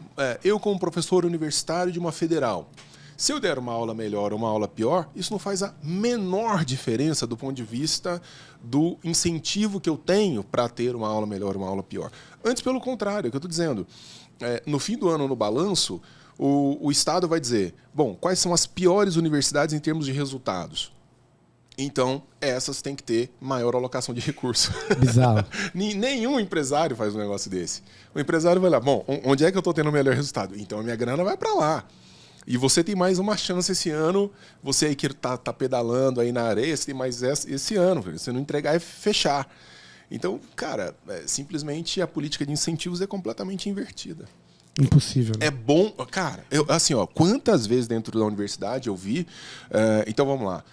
eu como professor universitário de uma federal, se eu der uma aula melhor ou uma aula pior, isso não faz a menor diferença do ponto de vista do incentivo que eu tenho para ter uma aula melhor ou uma aula pior. Antes, pelo contrário, é o que eu estou dizendo. No fim do ano, no balanço, o Estado vai dizer, bom, quais são as piores universidades em termos de resultados? Então, essas têm que ter maior alocação de recursos. Bizarro. Nenhum empresário faz um negócio desse. O empresário vai lá, bom, onde é que eu estou tendo o melhor resultado? Então, a minha grana vai para lá. E você tem mais uma chance esse ano, você aí que tá pedalando aí na areia, você tem mais esse ano. Se não entregar, é fechar. Então, cara, simplesmente a política de incentivos é completamente invertida. Impossível, né? É bom... Cara, assim, ó, quantas vezes dentro da universidade eu vi... então, vamos lá.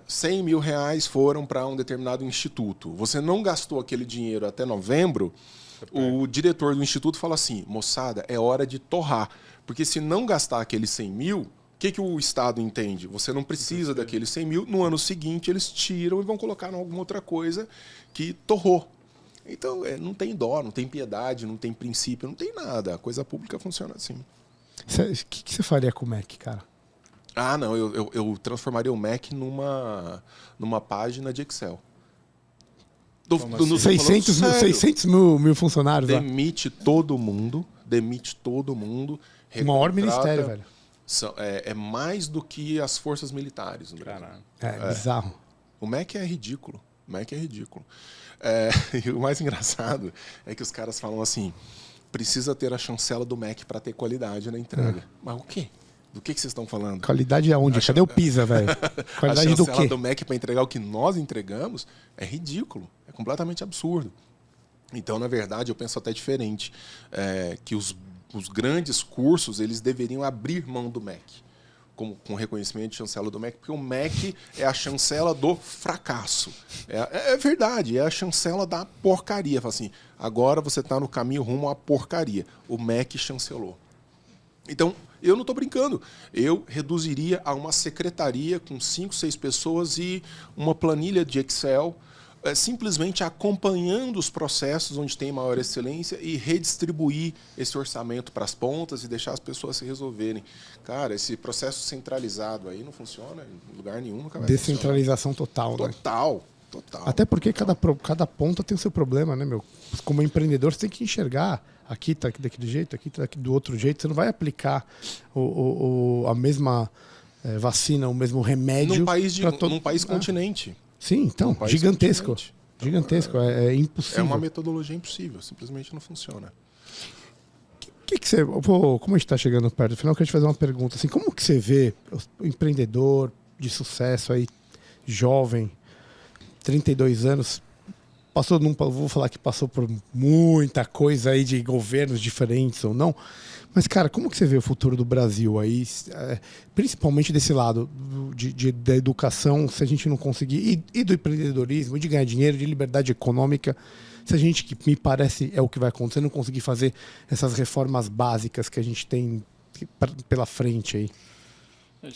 100 mil reais foram para um determinado instituto. Você não gastou aquele dinheiro até novembro, o diretor do instituto fala assim, moçada, é hora de torrar. Porque se não gastar aqueles 100 mil, o que o Estado entende? Você não precisa daqueles 100 mil, no ano seguinte eles tiram e vão colocar em alguma outra coisa que torrou. Então, não tem dó, não tem piedade, não tem princípio, não tem nada. A coisa pública funciona assim. O que você faria com o MEC, cara? Ah, não, eu transformaria o MEC numa página de Excel. 600 mil funcionários lá. Demite todo mundo. O maior ministério, velho. É mais do que as forças militares. Bizarro. O MEC é ridículo. E o mais engraçado é que os caras falam assim, precisa ter a chancela do MEC para ter qualidade na entrega. Mas o quê? Do que vocês estão falando? Qualidade aonde? Cadê o PISA, velho? Qualidade do quê? A chancela do MEC para entregar o que nós entregamos é ridículo. É completamente absurdo. Então, na verdade, eu penso até diferente. Que os grandes cursos eles deveriam abrir mão do MEC. Com reconhecimento de chancela do MEC, porque o MEC é a chancela do fracasso. É verdade, é a chancela da porcaria. Fala assim, agora você está no caminho rumo à porcaria. O MEC chancelou. Então, eu não estou brincando. Eu reduziria a uma secretaria com 5, 6 pessoas e uma planilha de Excel, simplesmente acompanhando os processos onde tem maior excelência e redistribuir esse orçamento para as pontas e deixar as pessoas se resolverem. Cara, esse processo centralizado aí não funciona em lugar nenhum. Nunca vai Descentralização total, né? Total. Até porque cada ponta tem o seu problema, né, meu? Como empreendedor, você tem que enxergar. Aqui tá daquele jeito, aqui tá do outro jeito. Você não vai aplicar a mesma vacina, o mesmo remédio... Num país continente. Sim, então, gigantesco. Gigantesco, é impossível. É uma metodologia impossível, simplesmente não funciona. Que você... como a gente está chegando perto do final, eu queria te fazer uma pergunta. Assim, como que você vê o empreendedor de sucesso aí, jovem, 32 anos, vou falar que passou por muita coisa aí de governos diferentes ou não, mas, cara, como que você vê o futuro do Brasil aí, principalmente desse lado da educação, se a gente não conseguir, e do empreendedorismo, de ganhar dinheiro, de liberdade econômica, se a gente, que me parece é o que vai acontecer, não conseguir fazer essas reformas básicas que a gente tem pela frente aí?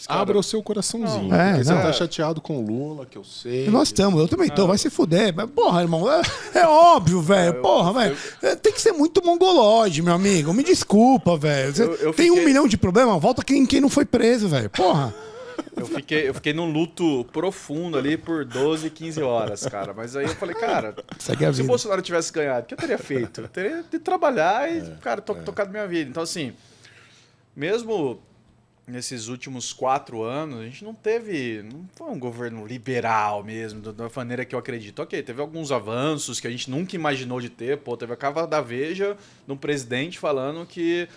Abra o seu coraçãozinho. Você tá chateado com o Lula, que eu sei. Nós estamos, eu também tô, vai se fuder. Mas, porra, irmão, é óbvio, velho. Porra, velho. Tem que ser muito mongolóide, meu amigo. Me desculpa, velho. Tem 1 milhão de problemas, volta quem não foi preso, velho. Porra. Eu fiquei num luto profundo ali por 12, 15 horas, cara. Mas aí eu falei, cara, se o Bolsonaro tivesse ganhado, o que eu teria feito? Eu teria de trabalhar e, cara, tocado minha vida. Então, assim, mesmo nesses últimos 4 anos, a gente não foi um governo liberal mesmo, da maneira que eu acredito. Ok, teve alguns avanços que a gente nunca imaginou de ter. Pô, teve a capa da Veja de um presidente falando que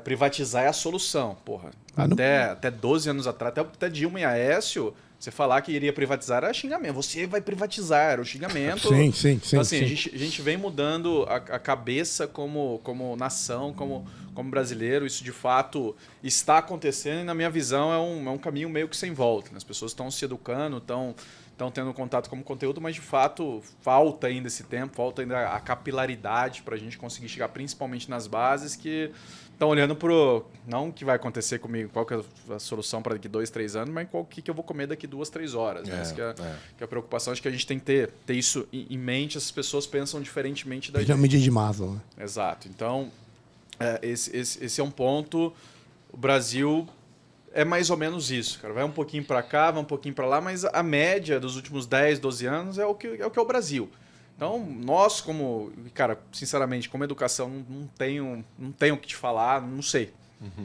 privatizar é a solução. Porra, até 12 anos atrás, até Dilma e Aécio, você falar que iria privatizar era xingamento. Você vai privatizar, era o xingamento. Sim. Então, assim, a gente vem mudando a cabeça como nação, como brasileiro. Isso, de fato, está acontecendo e, na minha visão, é um caminho meio que sem volta. As pessoas estão se educando, estão tendo contato com o conteúdo, mas, de fato, falta ainda esse tempo, falta ainda a capilaridade para a gente conseguir chegar, principalmente nas bases, que estão olhando não o que vai acontecer comigo, qual que é a solução para daqui 2, 3 anos, mas o que eu vou comer daqui 2, 3 horas. Essa que é a preocupação. Acho que a gente tem que ter isso em mente. Essas pessoas pensam diferentemente da gente. Pirâmide de Maslow, né? Exato. Então, esse é um ponto. O Brasil é mais ou menos isso, cara. Vai um pouquinho para cá, vai um pouquinho para lá, mas a média dos últimos 10, 12 anos é o que é o Brasil. Então, nós sinceramente, como educação, não tenho o que te falar, não sei.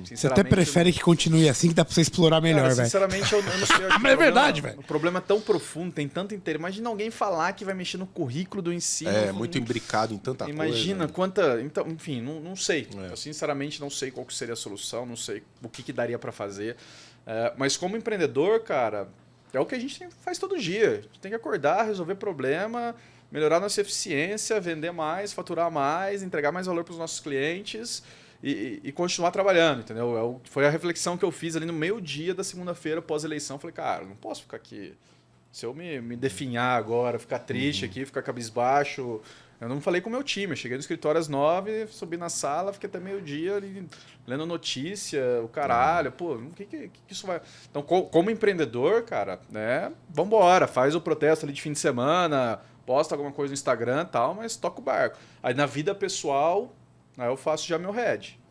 Você até prefere que continue assim, que dá pra você explorar melhor, velho. Sinceramente, eu não sei. Mas é verdade, velho. O problema é tão profundo, tem tanto interesse. Imagina alguém falar que vai mexer no currículo do ensino. Muito imbricado em tanta coisa. Imagina quanta... Então, enfim, não sei. Eu sinceramente não sei qual que seria a solução, não sei o que daria para fazer. Mas como empreendedor, cara, é o que a gente faz todo dia. A gente tem que acordar, resolver problema, melhorar nossa eficiência, vender mais, faturar mais, entregar mais valor para os nossos clientes e continuar trabalhando, entendeu? Foi a reflexão que eu fiz ali no meio-dia da segunda-feira pós-eleição. Falei, cara, não posso ficar aqui. Se eu me definhar agora, ficar triste aqui, ficar cabisbaixo... Eu não falei com o meu time. Eu cheguei no escritório às 9, subi na sala, fiquei até meio-dia ali, lendo notícia, o caralho. Pô, o que isso vai... Então, como empreendedor, cara, vambora. Faz o protesto ali de fim de semana, posta alguma coisa no Instagram e tal, mas toca o barco. Aí, na vida pessoal, aí eu faço já meu hedge.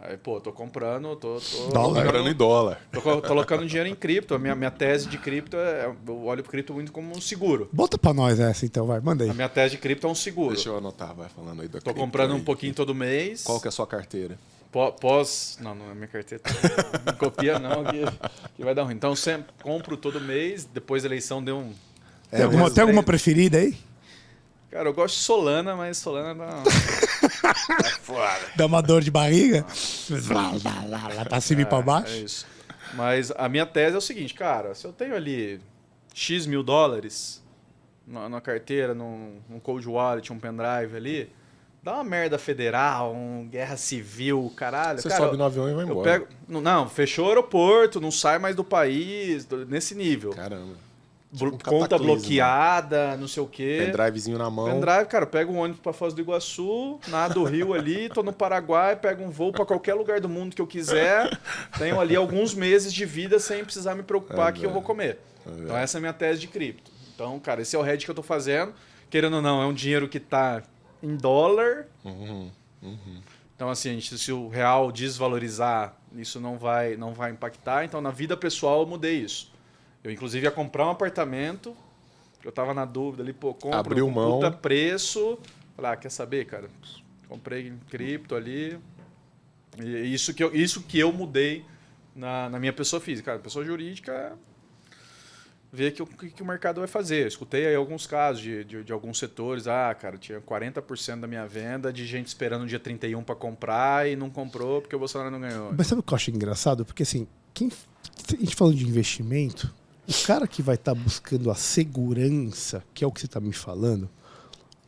Aí, pô, tô comprando, tô comprando em dólar. Tô colocando dinheiro em cripto. A minha tese de cripto eu olho o cripto muito como um seguro. Bota pra nós essa então, vai, manda aí. A minha tese de cripto é um seguro. Deixa eu anotar, vai falando aí da Tô comprando um pouquinho todo mês. Qual que é a sua carteira? Não é minha carteira. Não copia não, que vai dar ruim. Então, sempre compro todo mês, depois da eleição deu um... Tem alguma preferida aí? Cara, eu gosto de Solana, mas Solana não... é foda. Dá uma dor de barriga? Lá pra cima e pra baixo? É isso. Mas a minha tese é o seguinte, cara, se eu tenho ali X mil dólares na carteira, num cold wallet, um pendrive ali, dá uma merda federal, guerra civil, caralho. Você cara, sobe no avião e vai embora. Não, fechou o aeroporto, não sai mais do país, nesse nível. Caramba. Conta bloqueada, não sei o quê. Pendrivezinho na mão. Pendrive, cara, pego um ônibus pra Foz do Iguaçu, nado o Rio ali, tô no Paraguai, pego um voo pra qualquer lugar do mundo que eu quiser. Tenho ali alguns meses de vida sem precisar me preocupar que eu vou comer. Então essa é a minha tese de cripto. Então, cara, esse é o hedge que eu tô fazendo. Querendo ou não, é um dinheiro que tá em dólar. Então, assim, se o real desvalorizar, isso não vai impactar. Então, na vida pessoal, eu mudei isso. Eu, inclusive, ia comprar um apartamento, eu tava na dúvida ali, pô, abriu mão. Puta preço. Falei, quer saber, cara? Comprei em cripto ali. E isso que eu mudei na minha pessoa física. Cara, pessoa jurídica, ver o que o mercado vai fazer. Eu escutei aí alguns casos de alguns setores. Cara, tinha 40% da minha venda de gente esperando o dia 31 para comprar e não comprou porque o Bolsonaro não ganhou. Mas sabe o que eu acho engraçado? Porque assim, a gente falando de investimento, o cara que vai estar buscando a segurança, que é o que você está me falando,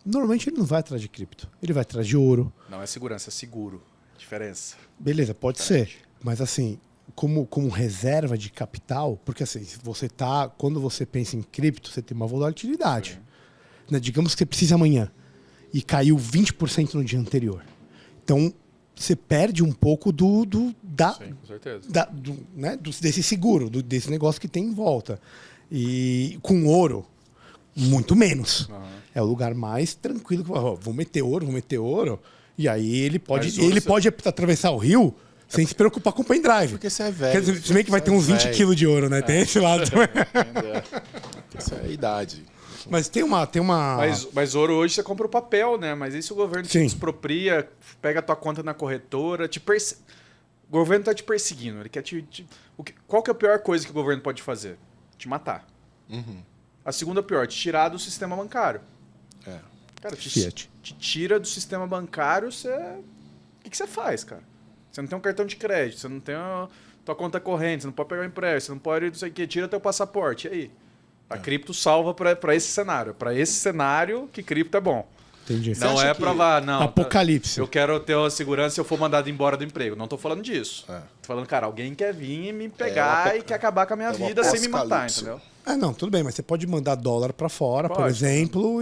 normalmente ele não vai atrás de cripto. Ele vai atrás de ouro. Não é segurança, é seguro. Diferença. Beleza, pode ser. Mas assim, como reserva de capital, porque assim, quando você pensa em cripto, você tem uma volatilidade. Né? Digamos que você precisa amanhã e caiu 20% no dia anterior. Então, você perde um pouco Sim, com certeza. desse seguro, desse negócio que tem em volta. E com ouro, muito menos. É o lugar mais tranquilo. Vou meter ouro. E aí ele pode atravessar o rio sem se preocupar com o pendrive. Porque você é velho. Quer dizer, se bem que vai ter uns 20 quilos de ouro, né? Tem esse lado também. Essa é a idade. Mas tem uma... Mas ouro hoje você compra o papel, né? Mas e se o governo te expropria, pega a tua conta na corretora, o governo tá te perseguindo. Ele quer Qual que é a pior coisa que o governo pode fazer? Te matar. A segunda pior, te tirar do sistema bancário. Cara, te tira do sistema bancário, o que você faz, cara? Você não tem um cartão de crédito, você não tem tua conta corrente, você não pode pegar um empréstimo, você não pode, não sei o quê, tira teu passaporte. E aí? A cripto salva para esse cenário. Para esse cenário que cripto é bom. Entendi. Não é para não. Apocalipse. Eu quero ter a segurança se eu for mandado embora do emprego. Não tô falando disso. Tô falando, cara, alguém quer vir e me pegar e quer acabar com a minha vida sem me matar, entendeu? Não, tudo bem, mas você pode mandar dólar para fora, por exemplo,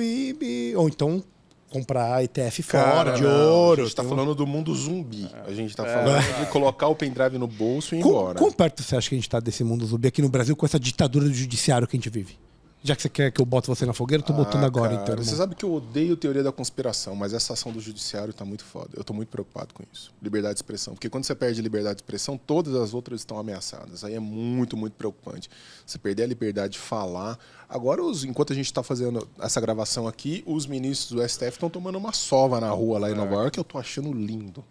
ou então comprar ETF fora, de ouro. A gente tá falando do mundo zumbi. A gente tá falando de colocar o pendrive no bolso e ir embora. Quão perto você acha que a gente tá desse mundo zumbi aqui no Brasil com essa ditadura do judiciário que a gente vive? Já que você quer que eu bote você na fogueira, eu tô botando agora, cara, então. Você sabe que eu odeio teoria da conspiração, mas essa ação do judiciário tá muito foda. Eu tô muito preocupado com isso. Liberdade de expressão. Porque quando você perde liberdade de expressão, todas as outras estão ameaçadas. Aí é muito, muito preocupante. Você perder a liberdade de falar. Agora, enquanto a gente está fazendo essa gravação aqui, os ministros do STF estão tomando uma sova na rua lá em Nova York, que eu tô achando lindo.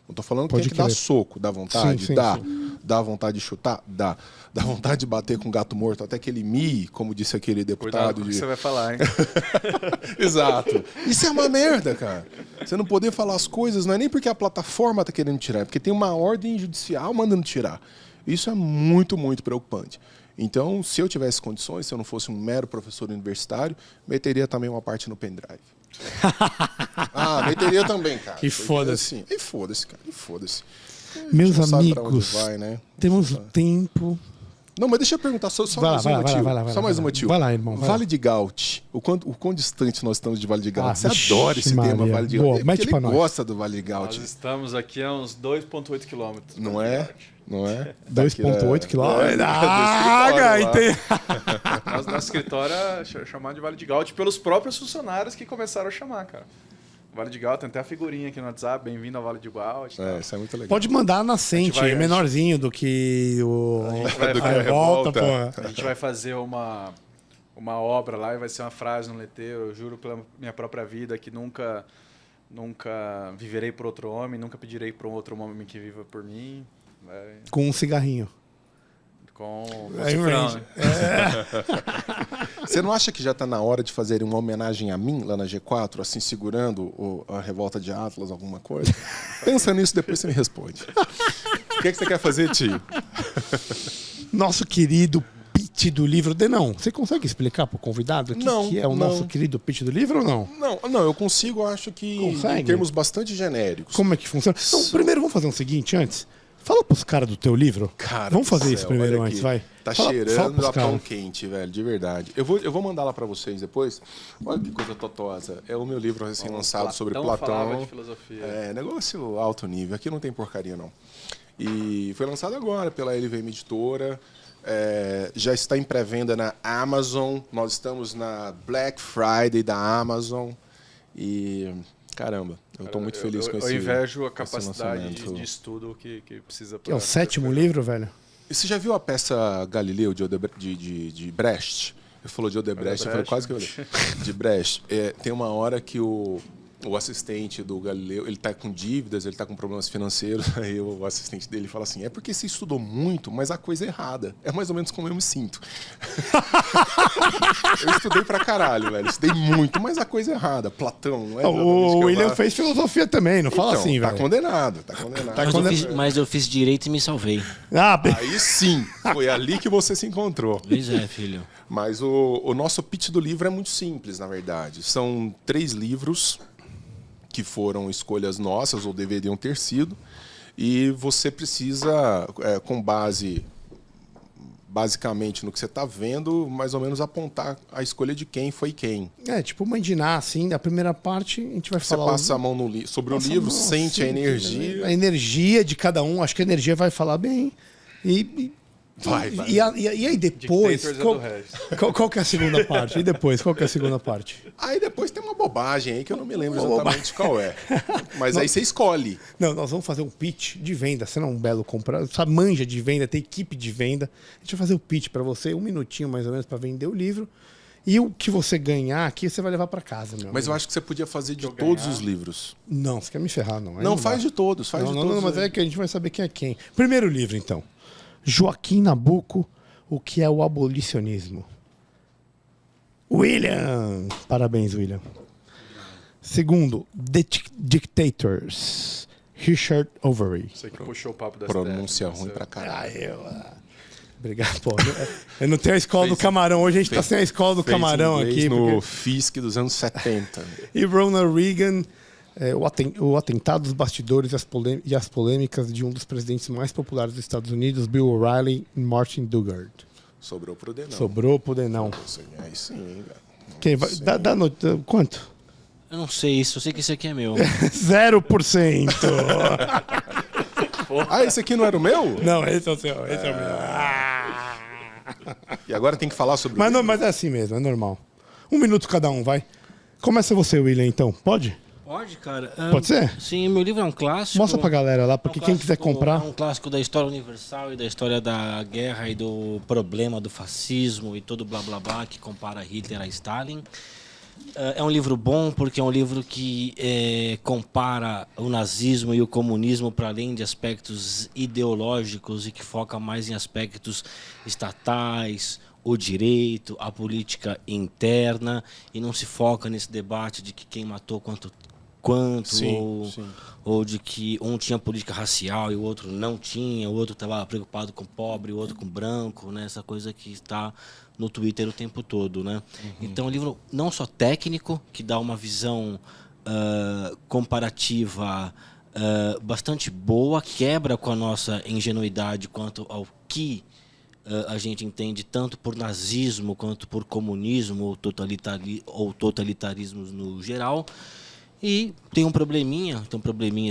Não tô falando que Pode tem que dar crer. soco. Dá vontade? Sim, Dá. sim. Dá vontade de chutar? Dá. Dá vontade de bater com um gato morto até que ele mie, como disse aquele Cuidado deputado. com o que você vai falar, hein? Exato. Isso é uma merda, cara. Você não poder falar as coisas não é nem porque a plataforma tá querendo tirar, é porque tem uma ordem judicial mandando tirar. Isso é muito, muito preocupante. Então, se eu tivesse condições, se eu não fosse um mero professor universitário, meteria também uma parte no pendrive. Meteria também, cara. E foda-se. Assim, e foda-se, cara. E foda-se. Meus Não sabe pra amigos, onde vai, né? temos o tempo. Não, mas deixa eu perguntar só Vai lá, mais vai um lá, motivo. vai lá, vai Só lá, mais vai um lá. motivo. Vai lá, irmão, vai Vale lá. de Gaut. O quão distante nós estamos de Vale de Gaut? Você vixe, adora esse Maria. tema, Vale de Boa, Gaut. mete Porque pra ele nós. gosta do Vale de Nós Gaut. estamos aqui a uns 2,8 quilômetros. Não é? Não é? 2,8 quilômetros. Ah, cara, entendi. Nosso escritório é chamado de Vale de Gaut pelos próprios funcionários que começaram a chamar, cara. Vale de Gaut, tem até a figurinha aqui no WhatsApp, bem-vindo ao Vale de Gaut. Isso é muito legal. Pode mandar nascente, vai- é menorzinho do que o. vai- Do que a a revolta, revolta. porra. A gente vai fazer uma obra lá e vai ser uma frase no letreiro: eu juro pela minha própria vida que nunca viverei por outro homem, nunca pedirei para um outro homem que viva por mim. Com um cigarrinho. Com Aí, cifrão, range. né? Você não acha que já está na hora de fazer uma homenagem a mim lá na G4, assim, segurando a revolta de Atlas, alguma coisa? Pensa nisso, depois você me responde. O que você quer fazer, tio? Nosso querido pitch do livro. Denão, você consegue explicar pro convidado o que é o nosso querido pitch do livro ou não? Não, eu consigo, acho que Consegue? em termos bastante genéricos. Como é que funciona? Então, primeiro vamos fazer o seguinte antes. Fala pros caras do teu livro. Cara Vamos do fazer céu, isso primeiro olha antes, aqui. vai. Tá Fala cheirando pros a pão caras. quente, velho, de verdade. Eu vou mandar lá pra vocês depois. Olha que coisa totosa. É o meu livro recém-lançado sobre falava Platão. de filosofia. É, negócio alto nível. Aqui não tem porcaria, não. E foi lançado agora pela LVM Editora. Já está em pré-venda na Amazon. Nós estamos na Black Friday da Amazon. E, caramba, eu estou muito feliz com esse Eu invejo a esse capacidade lançamento. de estudo que precisa. É o sétimo livro, velho? E você já viu a peça Galileu de Brecht? Ele falou de Odebrecht, eu falei quase que eu li. De Brecht. Tem uma hora que o assistente do Galileu, ele está com dívidas, ele está com problemas financeiros, aí o assistente dele fala assim, é porque você estudou muito, mas a coisa é errada. É mais ou menos como eu me sinto. Eu estudei pra caralho, velho. Estudei muito, mas a coisa é errada. Platão, não é? O William fez filosofia também, não fala Então, assim, tá velho. condenado. Mas eu fiz direito e me salvei. Aí sim, foi ali que você se encontrou. Pois é, filho. Mas o nosso pitch do livro é muito simples, na verdade. São 3 livros que foram escolhas nossas, ou deveriam ter sido, e você precisa, com base, basicamente, no que você está vendo, mais ou menos apontar a escolha de quem foi quem. Tipo mandinar, assim, da primeira parte a gente vai Você falar... passa a mão sobre o livro, sente a energia. A energia de cada um, acho que a energia vai falar bem. Vai. E aí depois, Dictators qual, é do resto. qual que é a segunda parte? E depois, qual que é a segunda parte? Aí depois tem uma bobagem aí que eu não me lembro exatamente qual é. Mas aí você escolhe. Não, nós vamos fazer um pitch de venda. Você não é um belo comprador, sabe, manja de venda, tem equipe de venda. A gente vai fazer o pitch para você, 1 minutinho mais ou menos para vender o livro. E o que você ganhar aqui, você vai levar para casa, meu Mas amigo. eu acho que você podia fazer de todos os livros. Não, você quer me ferrar, não. Aí Não, dá. faz de todos, faz de todos. Não, mas é que a gente vai saber quem é quem. Primeiro livro, então. Joaquim Nabuco, O que é o abolicionismo? William! Parabéns, William. Segundo, The Dictators, Richard Overy. Você que puxou o papo das Pronúncia terras, ruim você- pra caralho. Obrigado, pô. Eu não tenho a escola do camarão. Hoje a gente tá sem a escola do camarão Fez aqui. no porque- FISC dos anos 70. E Ronald Reagan, o atentado dos bastidores e as polêmicas de um dos presidentes mais populares dos Estados Unidos, Bill O'Reilly e Martin Dugard. Sobrou pro Denão. Sobrou pro Denão. Aí sim, velho. Quem vai, dá quanto? Eu não sei isso, eu sei que esse aqui é meu. 0%. Ah, esse aqui não era o meu? Não, esse é o seu. Esse é o meu. E agora tem que falar sobre Mas, não, mas é assim mesmo, é normal. 1 minuto cada um, vai. Começa você, William, então. Pode? Pode, cara. Pode ser? Sim, meu livro é um clássico. Mostra pra galera lá, porque quem quiser comprar. É um clássico da história universal e da história da guerra e do problema do fascismo e todo blá blá blá que compara Hitler a Stalin. É um livro bom porque é um livro que compara o nazismo e o comunismo para além de aspectos ideológicos e que foca mais em aspectos estatais, o direito, a política interna, e não se foca nesse debate de que quem matou quanto Sim. ou de que um tinha política racial e o outro não tinha, o outro estava preocupado com pobre, o outro com branco, né? Essa coisa que está no Twitter o tempo todo, né? Então é um livro não só técnico, que dá uma visão comparativa bastante boa, quebra com a nossa ingenuidade quanto ao que a gente entende tanto por nazismo quanto por comunismo ou totalitarismos no geral. E tem um probleminha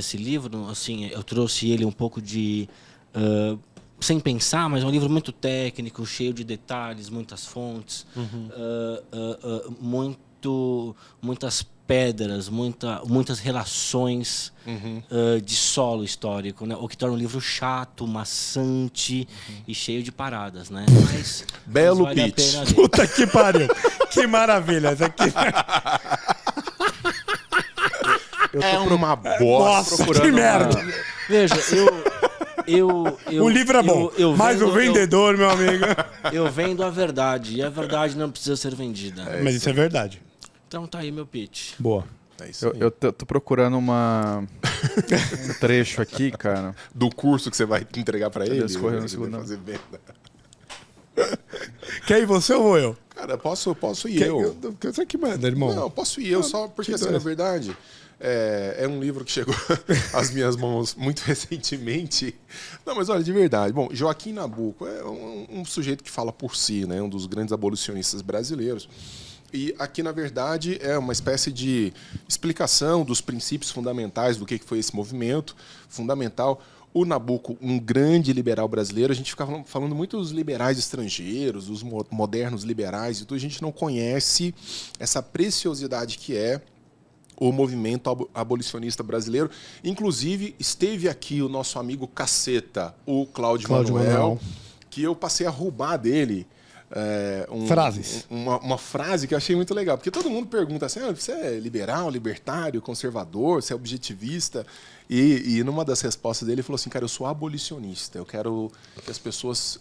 esse livro, assim, eu trouxe ele um pouco sem pensar, mas é um livro muito técnico, cheio de detalhes, muitas fontes, muitas pedras, muitas relações de solo histórico, né? O que torna um livro chato, maçante e cheio de paradas, né? Mas Belo vale a pitch. pena ler. Puta que pariu. Que maravilha. Isso aqui... É uma bosta. Nossa, que merda. Veja, O livro é bom, mas o vendedor, meu amigo... Eu vendo a verdade, e a verdade não precisa ser vendida. Mas isso é verdade. Então tá aí meu pitch. Boa. É isso aí. Eu tô procurando um trecho aqui, cara. Do curso que você vai entregar pra ele. escorreu no você vai segundo. fazer venda. Quer ir você ou vou eu? Cara, posso ir eu. Você que manda, irmão. Não, posso ir eu, só porque, assim, na verdade, é um livro que chegou às minhas mãos muito recentemente. Não, mas olha, de verdade. Bom, Joaquim Nabuco é um sujeito que fala por si, né? Um dos grandes abolicionistas brasileiros. E aqui, na verdade, é uma espécie de explicação dos princípios fundamentais do que foi esse movimento fundamental. O Nabuco, um grande liberal brasileiro, a gente fica falando muito dos liberais estrangeiros, dos modernos liberais, e tudo, a gente não conhece essa preciosidade que é o movimento abolicionista brasileiro. Inclusive, esteve aqui o nosso amigo Caceta, o Cláudio Manuel, que eu passei a roubar dele frases. Uma frase que eu achei muito legal, porque todo mundo pergunta assim, você é liberal, libertário, conservador, você é objetivista? E numa das respostas dele, ele falou assim, cara, eu sou abolicionista, eu quero que as pessoas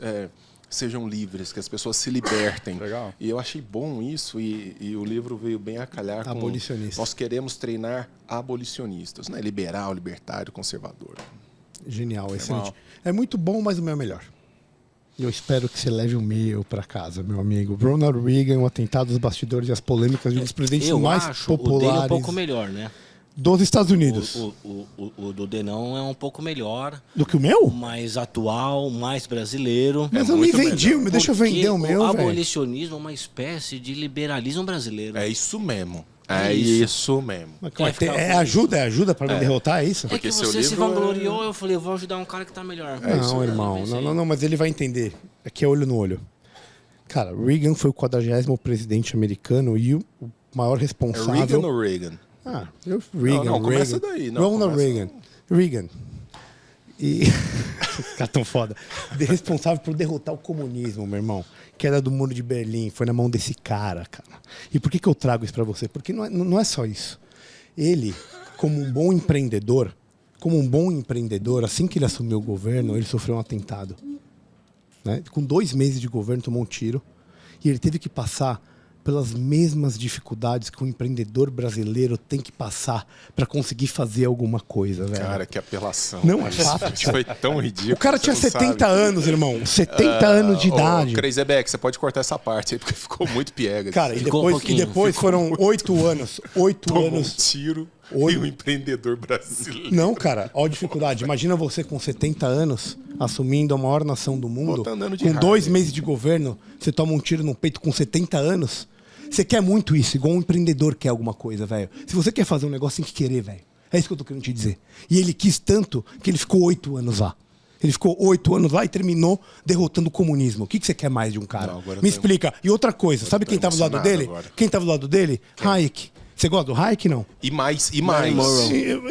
sejam livres, que as pessoas se libertem. Legal. E eu achei bom isso, e o livro veio bem a calhar com... Abolicionista. Nós queremos treinar abolicionistas, né? Liberal, libertário, conservador. Genial, excelente. É muito bom, mas o meu é melhor. Eu espero que você leve o meu para casa, meu amigo. Ronald Reagan, o atentado dos bastidores e as polêmicas de um dos presidentes mais populares. O dele é um pouco melhor, né? Dos Estados Unidos. O do Denão é um pouco melhor. Do que o meu? Mais atual, mais brasileiro. Mas eu me vendi, me deixa eu vender o meu, O velho. abolicionismo é uma espécie de liberalismo brasileiro. É isso mesmo. É isso mesmo. Ajuda para me derrotar, é isso? É que seu você se livro vangloriou, eu falei, eu vou ajudar um cara que tá melhor. Não, irmão, não, mas ele vai entender. Aqui é olho no olho. Cara, Reagan foi o 40º presidente americano e o maior responsável... É Reagan ou Reagan? Reagan. Não, começa daí. Ronald Reagan. Reagan. E... Os caras tão foda. Responsável por derrotar o comunismo, meu irmão. Queda do Muro de Berlim. Foi na mão desse cara. E por que eu trago isso pra você? Porque não é só isso. Ele, como um bom empreendedor, assim que ele assumiu o governo, ele sofreu um atentado. Né? Com 2 meses de governo, tomou um tiro. E ele teve que passar pelas mesmas dificuldades que um empreendedor brasileiro tem que passar para conseguir fazer alguma coisa, velho. Cara, que apelação. Não é fácil. Isso foi tão ridículo. O cara tinha 70 anos, irmão. 70 anos de idade. Crazy Beck, você pode cortar essa parte aí, porque ficou muito piega. Cara, e depois foram 8 anos. 8 Tomou anos. um tiro e um empreendedor brasileiro. Não, cara, olha a dificuldade. Imagina você com 70 anos, assumindo a maior nação do mundo. Tá andando de com Harley. 2 meses de governo, você toma um tiro no peito com 70 anos. Você quer muito isso, igual um empreendedor quer alguma coisa, velho. Se você quer fazer um negócio, tem que querer, velho. É isso que eu tô querendo te dizer. E ele quis tanto que ele ficou 8 anos lá. Ele ficou 8 anos lá e terminou derrotando o comunismo. O que você quer mais de um cara? Não, agora Me explica. E outra coisa, sabe quem tava do lado dele? agora. Quem tava do lado dele? Hayek. Você gosta do Hayek, não? E mais.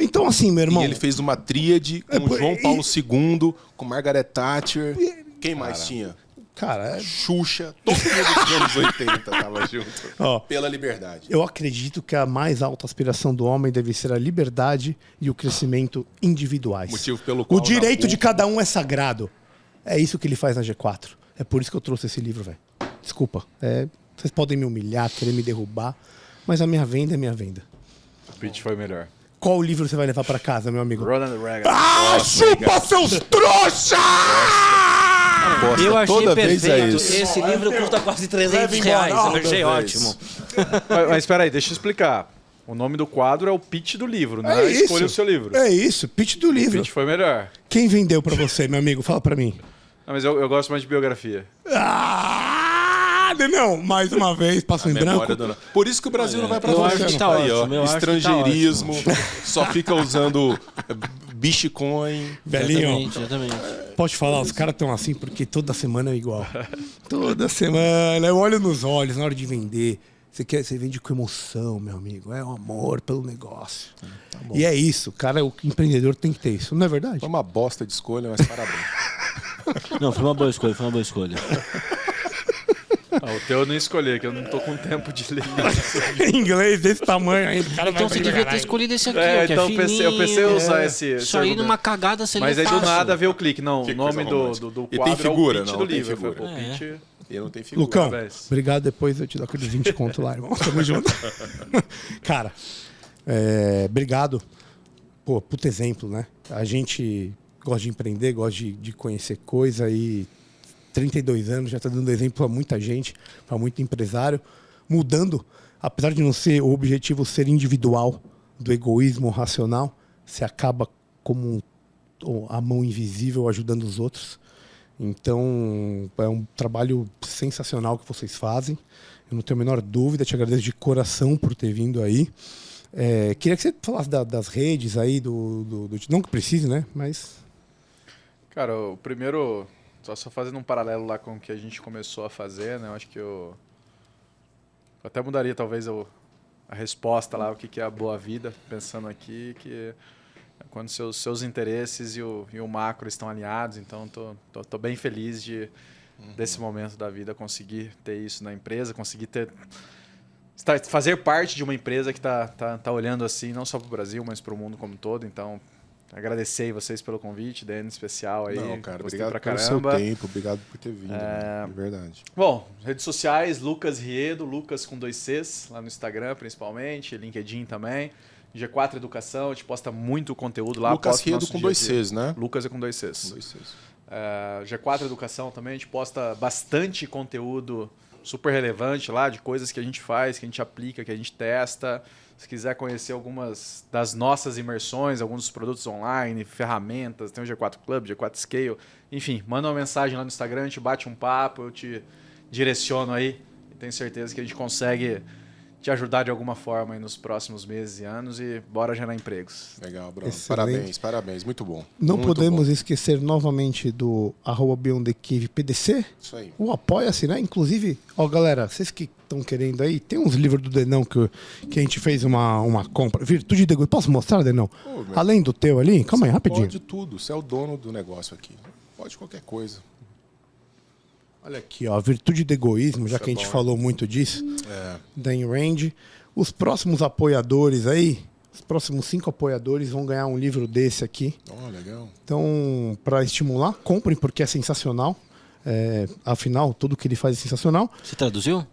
Então, assim, meu irmão... E ele fez uma tríade com João Paulo II, com Margaret Thatcher. Quem mais tinha? Cara, Xuxa, todo mundo dos anos 80 tava junto. Ó, Pela liberdade. eu acredito que a mais alta aspiração do homem deve ser a liberdade e o crescimento individuais. Motivo pelo qual O direito Nabucco- de cada um é sagrado. É isso que ele faz na G4. É por isso que eu trouxe esse livro, velho. Desculpa. Vocês podem me humilhar, querer me derrubar, mas a minha venda é minha venda. O pitch foi melhor. Qual livro você vai levar pra casa, meu amigo? Ronald Reagan. Ah, chupa, seus trouxa! Eu achei Toda vez é perfeito. isso. Esse livro custa quase R$300. Leva embora, Eu achei toda ótimo. Mas espera aí, deixa eu explicar. O nome do quadro é o pitch do livro, não É é isso. escolha o seu livro. É isso, pitch do O livro. pitch foi melhor. Quem vendeu pra você, meu amigo? Fala pra mim. Não, mas eu gosto mais de biografia. Não, mais uma vez, passo em branco. Memória do- Por isso que o Brasil não vai pra Eu frente. acho que tá Aí, ó, ótimo, eu acho que tá estrangeirismo, só fica usando Bitcoin. Velhinho, Exatamente. pode falar, os caras estão assim porque toda semana é igual. Toda semana, eu olho nos olhos na hora de vender. Você vende com emoção, meu amigo. É o amor pelo negócio. E é isso, cara, o empreendedor tem que ter isso, não é verdade? Foi uma bosta de escolha, mas parabéns. Não, foi uma boa escolha, foi uma boa escolha. O teu eu não escolhi, que eu não tô com tempo de ler isso. Em inglês desse tamanho ainda. O cara Então vai você devia ter escolhido esse aqui, ó, que então é eu pensei em fininho. usar esse Isso aí argumento. numa cagada você Mas lê aí do fácil. nada veio o clique. Não, o Que nome coisa do romântica. quadro E tem figura, é o pitch não, do tem livro. figura. Foi, pô, É. pitch... E não tem figura. Lucão, Parabéns. obrigado. Depois eu te dou aqueles 20 conto lá, irmão. Tamo junto. Cara, obrigado. Pô, puto exemplo, né? A gente gosta de empreender, gosta de conhecer coisa e 32 anos já tá dando exemplo pra muita gente, pra muito empresário. Mudando, apesar de não ser o objetivo ser individual, do egoísmo racional, você acaba como a mão invisível ajudando os outros. Então, é um trabalho sensacional que vocês fazem. Eu não tenho a menor dúvida, te agradeço de coração por ter vindo aí. Queria que você falasse das redes aí, não que precise, né? Mas... Cara, o primeiro... Só fazendo um paralelo lá com o que a gente começou a fazer, né? Eu acho que eu até mudaria talvez a resposta lá, o que é a boa vida, pensando aqui que é quando seus interesses e o macro estão alinhados. Então, tô bem feliz desse momento da vida conseguir ter isso na empresa, conseguir fazer parte de uma empresa que tá olhando assim, não só para o Brasil, mas para o mundo como um todo. Então, agradecer vocês pelo convite, Dani, especial aí. Não, cara, Gostei obrigado pra pelo seu caramba. tempo, obrigado por ter vindo, né? De verdade. Bom, redes sociais, Lucas Riedo, Lucas com 2 Cs, lá no Instagram principalmente, LinkedIn também. G4 Educação, a gente posta muito conteúdo lá. Lucas posta o Riedo nosso com dia a 2 dia. Cs, né? Lucas é com 2 Cs. Com 2 Cs. G4 Educação também, a gente posta bastante conteúdo super relevante lá, de coisas que a gente faz, que a gente aplica, que a gente testa. Se quiser conhecer algumas das nossas imersões, alguns dos produtos online, ferramentas, tem o G4 Club, G4 Scale, enfim, manda uma mensagem lá no Instagram, a gente bate um papo, eu te direciono aí e tenho certeza que a gente consegue te ajudar de alguma forma aí nos próximos meses e anos e bora gerar empregos. Legal, Bruno. Excelente. Parabéns, muito bom. Não Muito podemos bom. esquecer novamente do @BeyondTheCavePDC. Isso aí. O Apoia-se, né? Inclusive, ó, galera, vocês que estão querendo aí, tem uns livros do Denão que a gente fez uma compra. Virtude de Egoísmo. Posso mostrar, Denão? meu. Além do teu ali? Calma aí, rapidinho. Pode tudo, você é o dono do negócio aqui. Pode qualquer coisa. Olha aqui, ó, Virtude do Egoísmo, já Isso que a é gente bom, falou muito disso, É. da Ayn Rand. Os próximos apoiadores aí, os próximos 5 apoiadores vão ganhar um livro desse aqui. Oh, legal. Então, para estimular, comprem porque é sensacional. Afinal, tudo que ele faz é sensacional. Você traduziu?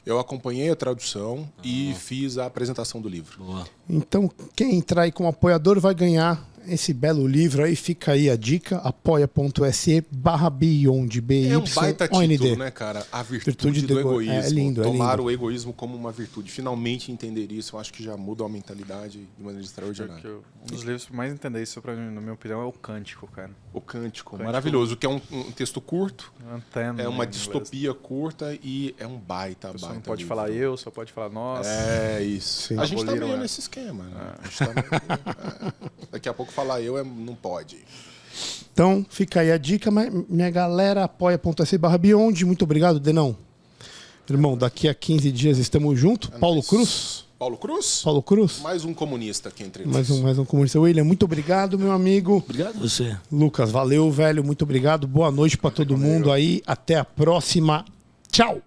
Eu acompanhei a tradução e fiz a apresentação do livro. Boa. Então, quem entrar aí como apoiador vai ganhar esse belo livro aí. Fica aí a dica, apoia.se/Beyond, É um baita BYOND. título, né, cara? A virtude do egoísmo. É lindo, é Tomar lindo. o egoísmo como uma virtude. Finalmente entender isso, eu acho que já muda a mentalidade de maneira extraordinária. Um dos livros que mais entender isso, pra mim, na minha opinião, é o Cântico, cara. O Cântico, maravilhoso, que é um texto curto, Antena, é uma em inglês. distopia curta e é um baita, A pessoa baita não pode livro. falar eu, só pode falar nós. É isso. Sim. A gente tá Aboliram meio essa. nesse esquema, né? A gente tá Daqui a pouco falar eu não pode. Então, fica aí a dica, mas minha galera, apoia.se/Beyond. Muito obrigado, Denão. Irmão, daqui a 15 dias estamos juntos. Paulo nóis. Cruz. Paulo Cruz? Paulo Cruz? Mais um comunista aqui entre nós. Mais um comunista. William, muito obrigado, meu amigo. Obrigado a você. Lucas, valeu, velho. Muito obrigado. Boa noite pra todo mundo aí. Até a próxima. Tchau!